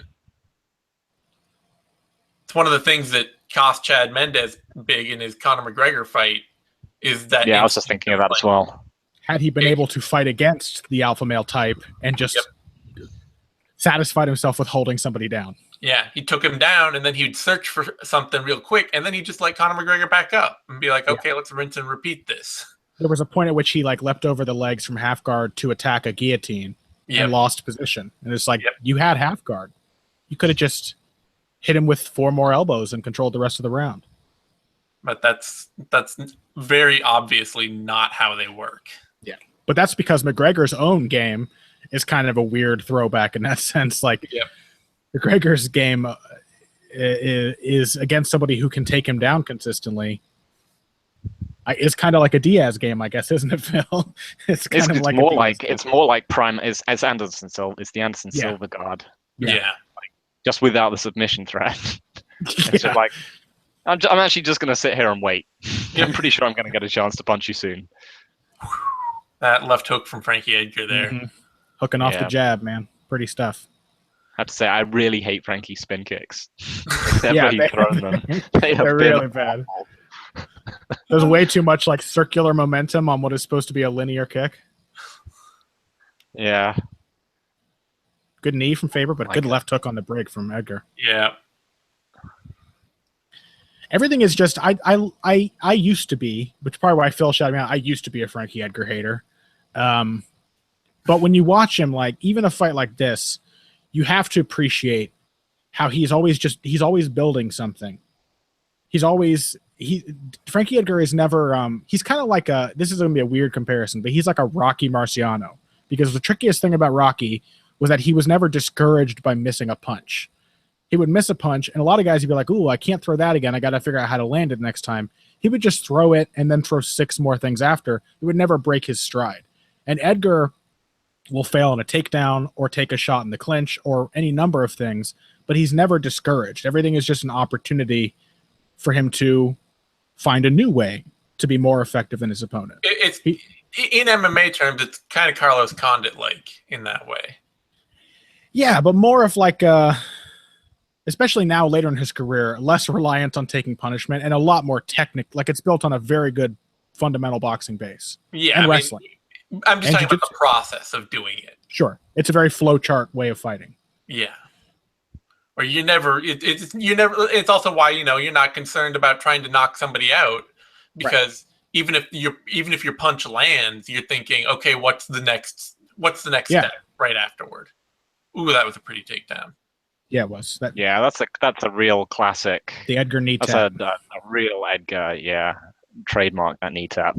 S1: It's one of the things that cost Chad Mendes big in his Conor McGregor fight is that.
S3: Yeah, I was just thinking of that as well.
S2: Had he been able to fight against the alpha male type and just satisfied himself with holding somebody down.
S1: Yeah, he took him down, and then he'd search for something real quick, and then he'd just let Conor McGregor back up and be like, okay, let's rinse and repeat this.
S2: There was a point at which he like leapt over the legs from half guard to attack a guillotine and lost position. And it's like, you had half guard. You could have just hit him with 4 more elbows and controlled the rest of the round.
S1: But that's very obviously not how they work.
S2: Yeah. But that's because McGregor's own game is kind of a weird throwback in that sense. Like, McGregor's game is against somebody who can take him down consistently. It's kind of like a Diaz game, I guess, isn't it, Phil? It's
S3: more like prime. It's Anderson Silva. It's the Anderson Silva guard.
S1: Yeah.
S3: Like, just without the submission threat. It's just like, I'm actually just going to sit here and wait. I'm pretty sure I'm going to get a chance to punch you soon.
S1: That left hook from Frankie Edgar there.
S2: Mm-hmm. Hooking off the jab, man. Pretty stuff.
S3: I have to say, I really hate Frankie's spin kicks. Thrown them.
S2: They're really bad. There's way too much like circular momentum on what is supposed to be a linear kick.
S3: Yeah.
S2: Good knee from Faber, but good left hook on the break from Edgar.
S1: Yeah.
S2: Everything is just I used to be, which is probably why Phil shouted me out. I used to be a Frankie Edgar hater. But when you watch him, like even a fight like this, you have to appreciate how he's always building something. Frankie Edgar is never he's kind of like this is going to be a weird comparison, but he's like a Rocky Marciano, because the trickiest thing about Rocky was that he was never discouraged by missing a punch. He would miss a punch, and a lot of guys would be like, ooh, I can't throw that again. I got to figure out how to land it next time. He would just throw it and then throw 6 more things after. It would never break his stride. And Edgar will fail in a takedown or take a shot in the clinch or any number of things, but he's never discouraged. Everything is just an opportunity for him to find a new way to be more effective than his opponent.
S1: In MMA terms, it's kind of Carlos Condit-like in that way.
S2: Yeah, but more of like especially now later in his career, less reliant on taking punishment and a lot more technical. Like it's built on a very good fundamental boxing base.
S1: Yeah,
S2: and wrestling.
S1: I'm just talking about the process of doing it.
S2: Sure, it's a very flowchart way of fighting.
S1: Yeah, or you never. It's also why you're not concerned about trying to knock somebody out, because even if your punch lands, you're thinking, okay, what's the next step right afterward? Ooh, that was a pretty takedown.
S2: Yeah, it was.
S3: That's a real classic.
S2: The Edgar knee tap.
S3: That's a real Edgar. Yeah, trademark that knee tap.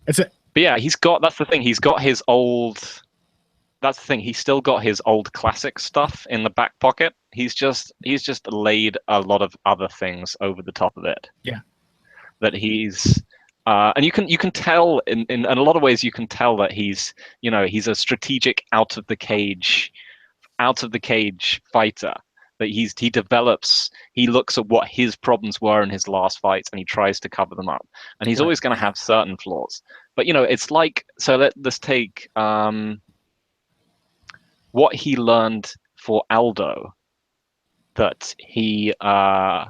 S2: But
S3: yeah, that's the thing. He's got his old. That's the thing. He's still got his old classic stuff in the back pocket. He's just laid a lot of other things over the top of it.
S2: Yeah.
S3: That he's. And you can tell in a lot of ways, you can tell that he's a strategic out of the cage fighter. That he looks at what his problems were in his last fights and he tries to cover them up. And he's always going to have certain flaws. But it's like, so let's take what he learned for Aldo, that he because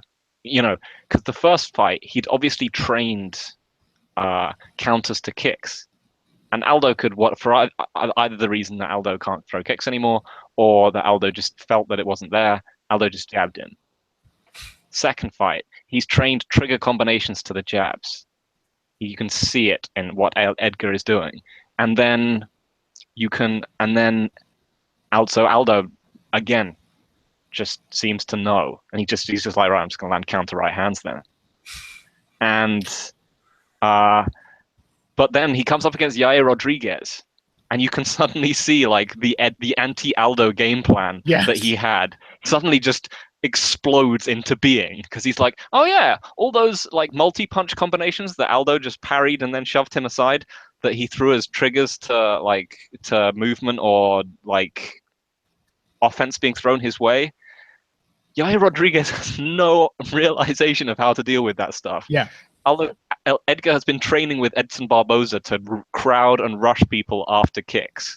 S3: the first fight he'd obviously trained counters to kicks, and Aldo could for either the reason that Aldo can't throw kicks anymore, or that Aldo just felt that it wasn't there, Aldo just jabbed him. Second fight, he's trained trigger combinations to the jabs. You can see it in what Edgar is doing, and then Aldo again just seems to know, and he's just like, right, I'm just gonna land counter right hands then, and but then he comes up against Yair Rodriguez, and you can suddenly see like the anti-Aldo game plan that he had suddenly just explodes into being, because he's like, oh yeah, all those like multi-punch combinations that Aldo just parried and then shoved him aside, that he threw as triggers to movement or like offense being thrown his way. Yair Rodriguez has no realization of how to deal with that stuff.
S2: Yeah.
S3: Edgar has been training with Edson Barboza to crowd and rush people after kicks.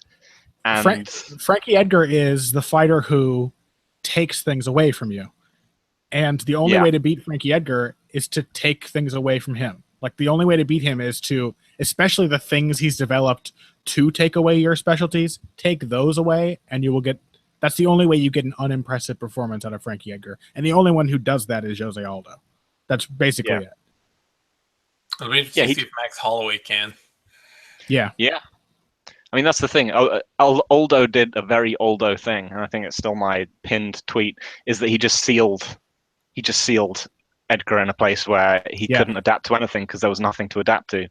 S3: And
S2: Frankie Edgar is the fighter who takes things away from you. And the only way to beat Frankie Edgar is to take things away from him. Like the only way to beat him is to, especially the things he's developed to take away your specialties, take those away, and you will get. That's the only way you get an unimpressive performance out of Frankie Edgar. And the only one who does that is Jose Aldo. That's basically it.
S1: It'll be interesting to see if Max Holloway can.
S2: Yeah.
S3: Yeah. I mean, that's the thing. Aldo did a very Aldo thing, and I think it's still my pinned tweet, is that he just sealed Edgar in a place where he couldn't adapt to anything because there was nothing to adapt to.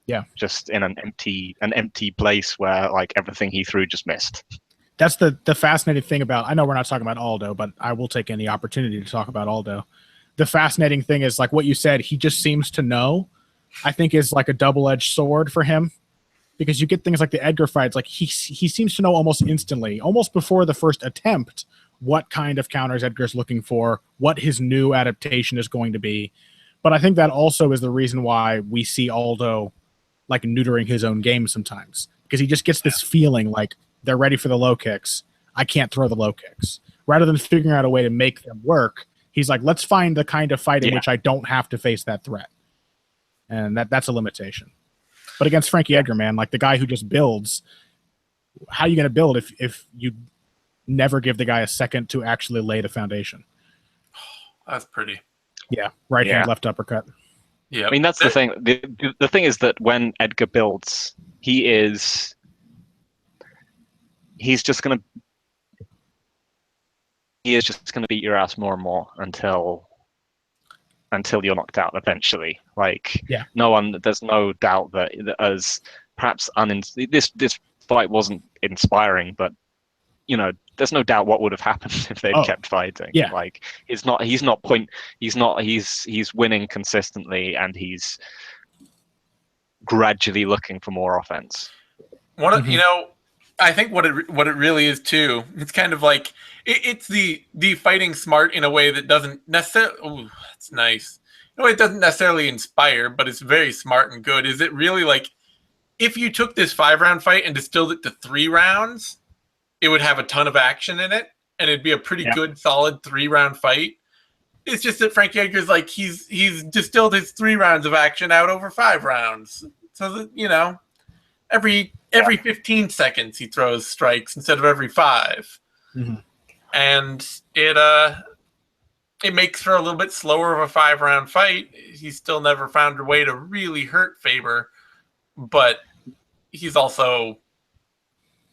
S2: Yeah.
S3: Just in an empty place where like everything he threw just missed.
S2: That's the fascinating thing about, I know we're not talking about Aldo, but I will take any opportunity to talk about Aldo. The fascinating thing is, like what you said, he just seems to know, I think is like a double-edged sword for him, because you get things like the Edgar fights, like he seems to know almost instantly, almost before the first attempt, what kind of counters Edgar's looking for, what his new adaptation is going to be. But I think that also is the reason why we see Aldo like neutering his own game sometimes, because he just gets this feeling like they're ready for the low kicks. I can't throw the low kicks. Rather than figuring out a way to make them work, he's like, let's find the kind of fight in which I don't have to face that threat. And that's a limitation. But against Frankie Edgar, man, like the guy who just builds, how are you going to build if you never give the guy a second to actually lay the foundation?
S1: That's pretty.
S2: Yeah. Right hand, left uppercut.
S3: Yeah. I mean, that's the thing. The thing is that when Edgar builds, he's just going to beat your ass more and more until you're knocked out eventually. Like, there's no doubt that as perhaps this fight wasn't inspiring, but there's no doubt what would have happened if they'd kept fighting.
S2: Yeah.
S3: Like he's winning consistently, and he's gradually looking for more offense.
S1: I think what it really is too. It's kind of like it's the fighting smart in a way that doesn't necessarily. Oh, that's nice. In a way, it doesn't necessarily inspire, but it's very smart and good. Is it really like if you took this 5-round fight and distilled it to 3 rounds, it would have a ton of action in it, and it'd be a pretty good, solid 3-round fight. It's just that Frankie Edgar's like he's distilled his 3 rounds of action out over 5 rounds, so that every 15 seconds he throws strikes instead of every 5, and it makes for a little bit slower of a 5-round fight. He's still never found a way to really hurt Faber, but he's also,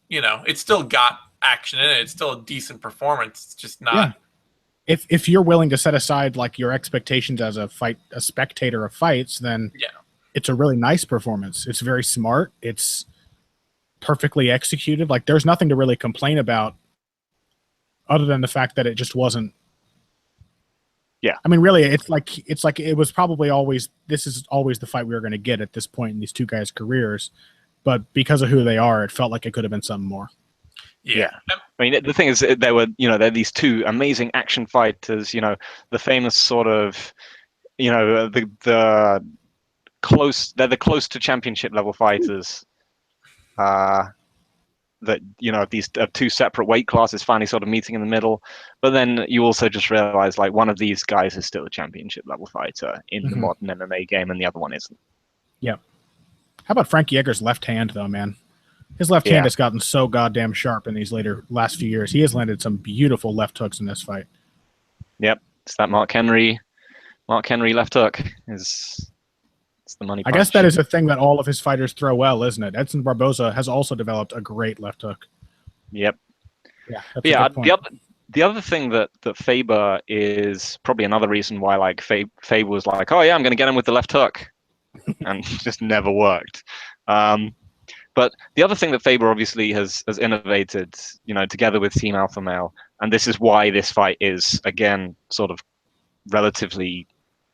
S1: it's still got action in it. It's still a decent performance. It's just not.
S2: Yeah. If you're willing to set aside like your expectations as a spectator of fights, then it's a really nice performance. It's very smart. It's perfectly executed. Like there's nothing to really complain about other than the fact that it just wasn't.
S3: Yeah.
S2: I mean, really, it's like it was probably always, this is always the fight we were going to get at this point in these two guys' careers. But because of who they are, it felt like it could have been something more.
S3: Yeah. I mean, the thing is, they're these two amazing action fighters, the famous sort of, the close, they're the close to championship level fighters. That these two separate weight classes finally sort of meeting in the middle, but then you also just realize like one of these guys is still a championship level fighter in the modern MMA game, and the other one isn't.
S2: Yeah. How about Frankie Edgar's left hand though, man? His left hand has gotten so goddamn sharp in these last few years. He has landed some beautiful left hooks in this fight.
S3: Yep, it's that Mark Henry left hook is. The money punch.
S2: I guess that is a thing that all of his fighters throw well, isn't it? Edson Barboza has also developed a great left hook.
S3: Yep.
S2: Yeah.
S3: The other thing that Faber is probably another reason why like Faber was like, oh yeah, I'm going to get him with the left hook, and just never worked. But the other thing that Faber obviously has innovated, together with Team Alpha Male, and this is why this fight is again sort of relatively.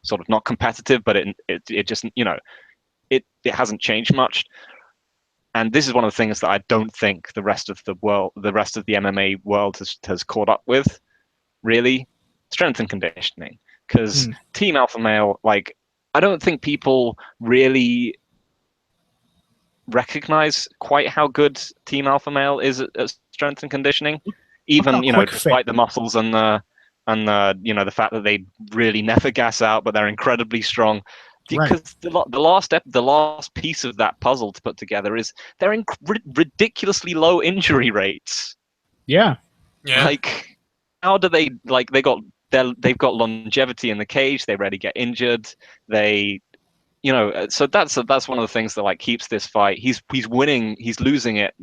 S3: Sort of not competitive, but it just it hasn't changed much, and this is one of the things that I don't think the rest of the MMA world has caught up with, really, strength and conditioning. Because Team Alpha Male, like, I don't think people really recognize quite how good Team Alpha Male is at strength and conditioning, even despite the muscles and the fact that they really never gas out, but they're incredibly strong. Because the last piece of that puzzle to put together is they're ridiculously low injury rates.
S2: Yeah.
S3: Like, how do they they've got longevity in the cage. They rarely get injured. So that's one of the things that like keeps this fight. He's winning. He's losing it.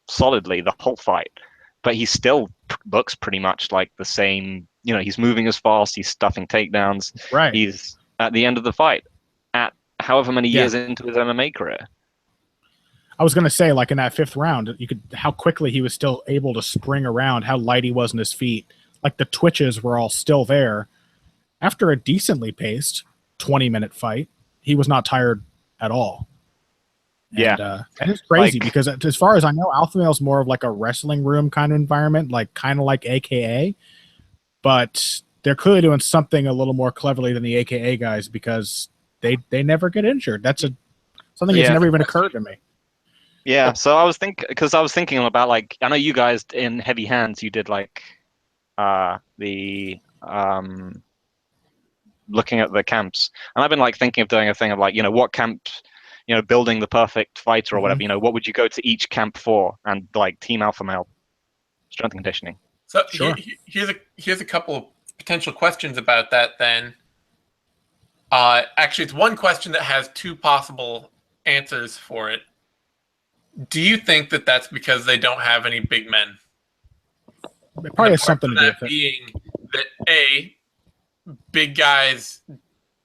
S3: Solidly the whole fight. But he still looks pretty much like the same. He's moving as fast. He's stuffing takedowns.
S2: Right.
S3: He's at the end of the fight, at however many years into his MMA career.
S2: I was going to say, like in that 5th round, how quickly he was still able to spring around, how light he was in his feet. Like the twitches were all still there. After a decently paced 20-minute fight, he was not tired at all. And it's crazy because as far as I know, Alpha Male is more of like a wrestling room kind of environment, kind of like AKA, but they're clearly doing something a little more cleverly than the AKA guys because they never get injured. That's something that's never even occurred to me.
S3: Yeah, so I was thinking about like, I know you guys in Heavy Hands, you did like the looking at the camps, and I've been like thinking of doing a thing of like, what camp. Building the perfect fighter or whatever, what would you go to each camp for? And like Team Alpha Male, strength and conditioning.
S1: So here's a couple of potential questions about that then. Actually, it's one question that has 2 possible answers for it. Do you think that that's because they don't have any big men?
S2: It probably has something to do with it.
S1: Being that A, big guys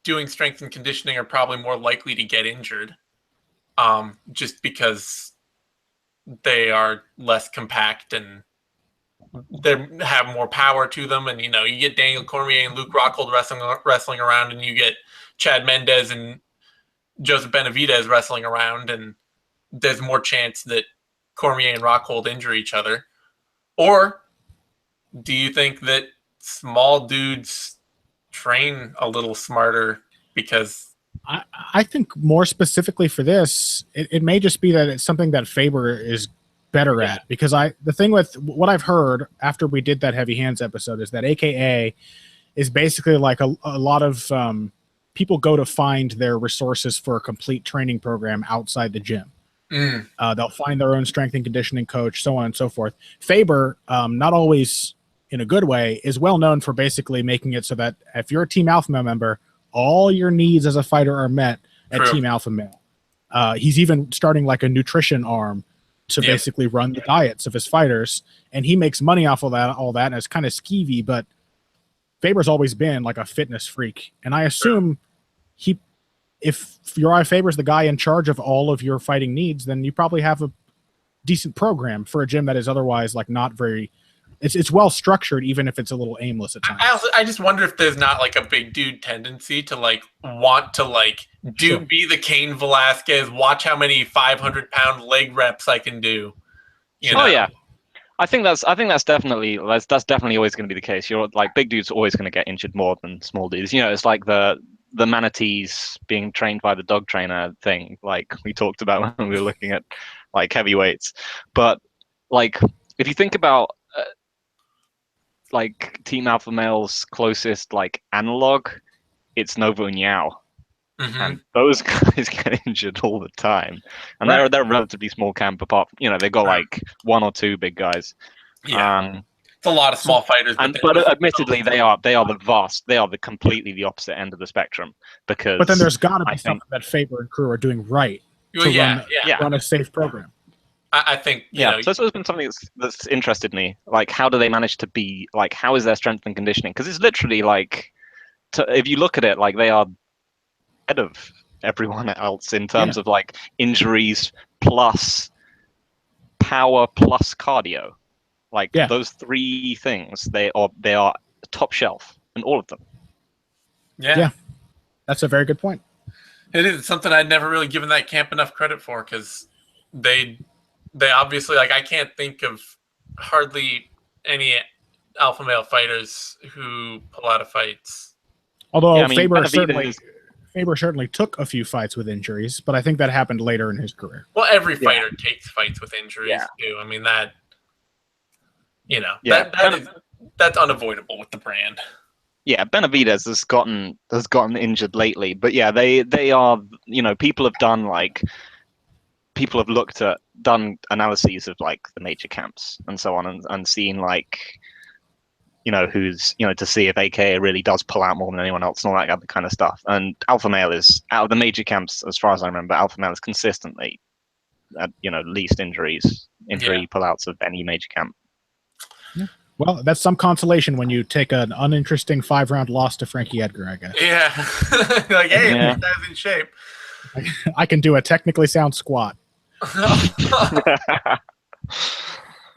S1: doing strength and conditioning are probably more likely to get injured. Just because they are less compact and they have more power to them. And, you get Daniel Cormier and Luke Rockhold wrestling around, and you get Chad Mendez and Joseph Benavidez wrestling around, and there's more chance that Cormier and Rockhold injure each other? Or do you think that small dudes train a little smarter because...
S2: I think more specifically for this, it may just be that it's something that Faber is better at, because the thing with what I've heard after we did that Heavy Hands episode is that AKA is basically like a lot of people go to find their resources for a complete training program outside the gym. They'll find their own strength and conditioning coach, so on and so forth. Faber, not always in a good way, is well known for basically making it so that if you're a Team Alpha Male member, all your needs as a fighter are met at Team Alpha Male. He's even starting like a nutrition arm to basically run the diets of his fighters, and he makes money off of all that, and it's kind of skeevy, but Faber's always been like a fitness freak, and I assume if Uriah Faber's the guy in charge of all of your fighting needs, then you probably have a decent program for a gym that is otherwise like not very... It's well structured, even if it's a little aimless at times.
S1: I just wonder if there's not like a big dude tendency to like want to like be the Cain Velasquez, watch how many 500-pound leg reps I can do. You know?
S3: Oh yeah, I think that's definitely always going to be the case. You're like, big dudes are always going to get injured more than small dudes. You know, it's like the manatees being trained by the dog trainer thing, like we talked about when we were looking at like heavyweights. But like, if you think about like Team Alpha Male's closest like analog, it's Novo and Yao. And those guys get injured all the time, and they're a relatively small camp apart. You know, they've got like one or two big guys.
S1: Yeah, it's a lot of small fighters.
S3: But admittedly, they are completely the opposite end of the spectrum. Because
S2: but then there's got to be something that Faber and crew are doing right to run a safe program.
S1: I think you know,
S3: so it's always been something that's interested me. Like, how do they manage to be like? How is their strength and conditioning? Because it's literally like, if you look at it, like they are ahead of everyone else in terms of like injuries plus power plus cardio. Like those three things, they are top shelf in all of them.
S1: Yeah,
S2: that's a very good point.
S1: It is something I'd never really given that camp enough credit for, because they obviously, like, I can't think of hardly any alpha male fighters who pull out of fights.
S2: Although Faber certainly took a few fights with injuries, but I think that happened later in his career.
S1: Well, every fighter takes fights with injuries too. I mean, that, you know, that's unavoidable with the brand.
S3: Yeah, Benavidez has gotten injured lately, but yeah, they are, you know, people have done analyses of like the major camps and so on, and seen like, you know, who's, you know, to see if AKA really does pull out more than anyone else and all that other kind of stuff. And Alpha Male is, out of the major camps, as far as I remember, Alpha Male is consistently at, you know, least injury pullouts of any major camp.
S2: Yeah. Well, that's some consolation when you take an uninteresting 5-round loss to Frankie Edgar, I guess.
S1: Yeah. Like, hey, this guy's in shape.
S2: I can do a technically sound squat.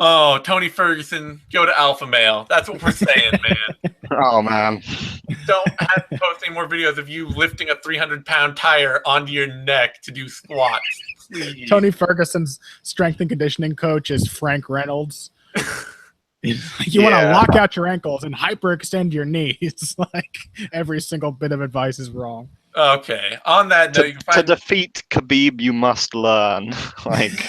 S1: Oh, Tony Ferguson, go to Alpha Male. That's what we're saying, man.
S3: Oh, man.
S1: Don't have to post any more videos of you lifting a 300-pound tire onto your neck to do squats. Please.
S2: Tony Ferguson's strength and conditioning coach is Frank Reynolds. You want to lock out your ankles and hyperextend your knees. Like, every single bit of advice is wrong.
S1: Okay. On that note,
S3: to defeat Khabib, you must learn. Like,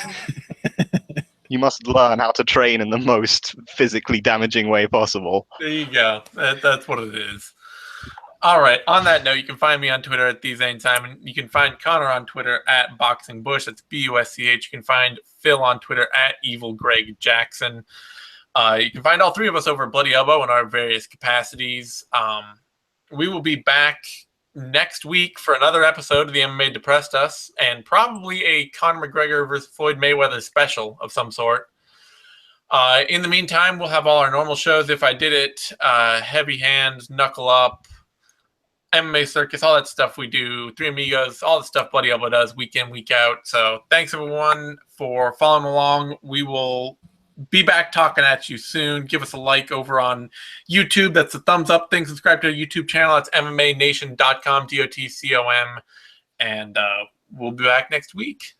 S3: you must learn how to train in the most physically damaging way possible.
S1: There you go. That's what it is. All right. On that note, you can find me on Twitter at TheZaneSimon. You can find Connor on Twitter at BoxingBush. That's BUSCH. You can find Phil on Twitter at EvilGregJackson. You can find all three of us over at Bloody Elbow in our various capacities. We will be back next week for another episode of the MMA Depressed Us, and probably a Conor McGregor versus Floyd Mayweather special of some sort. In the meantime, we'll have all our normal shows. If I Did It, Heavy Hands, Knuckle Up, MMA Circus, all that stuff we do, Three Amigos, all the stuff Bloody Elbow does week in, week out. So thanks, everyone, for following along. We will be back talking at you soon. Give us a like over on YouTube. That's a thumbs up thing. Subscribe to our YouTube channel. That's MMANation.com, DOTCOM. And we'll be back next week.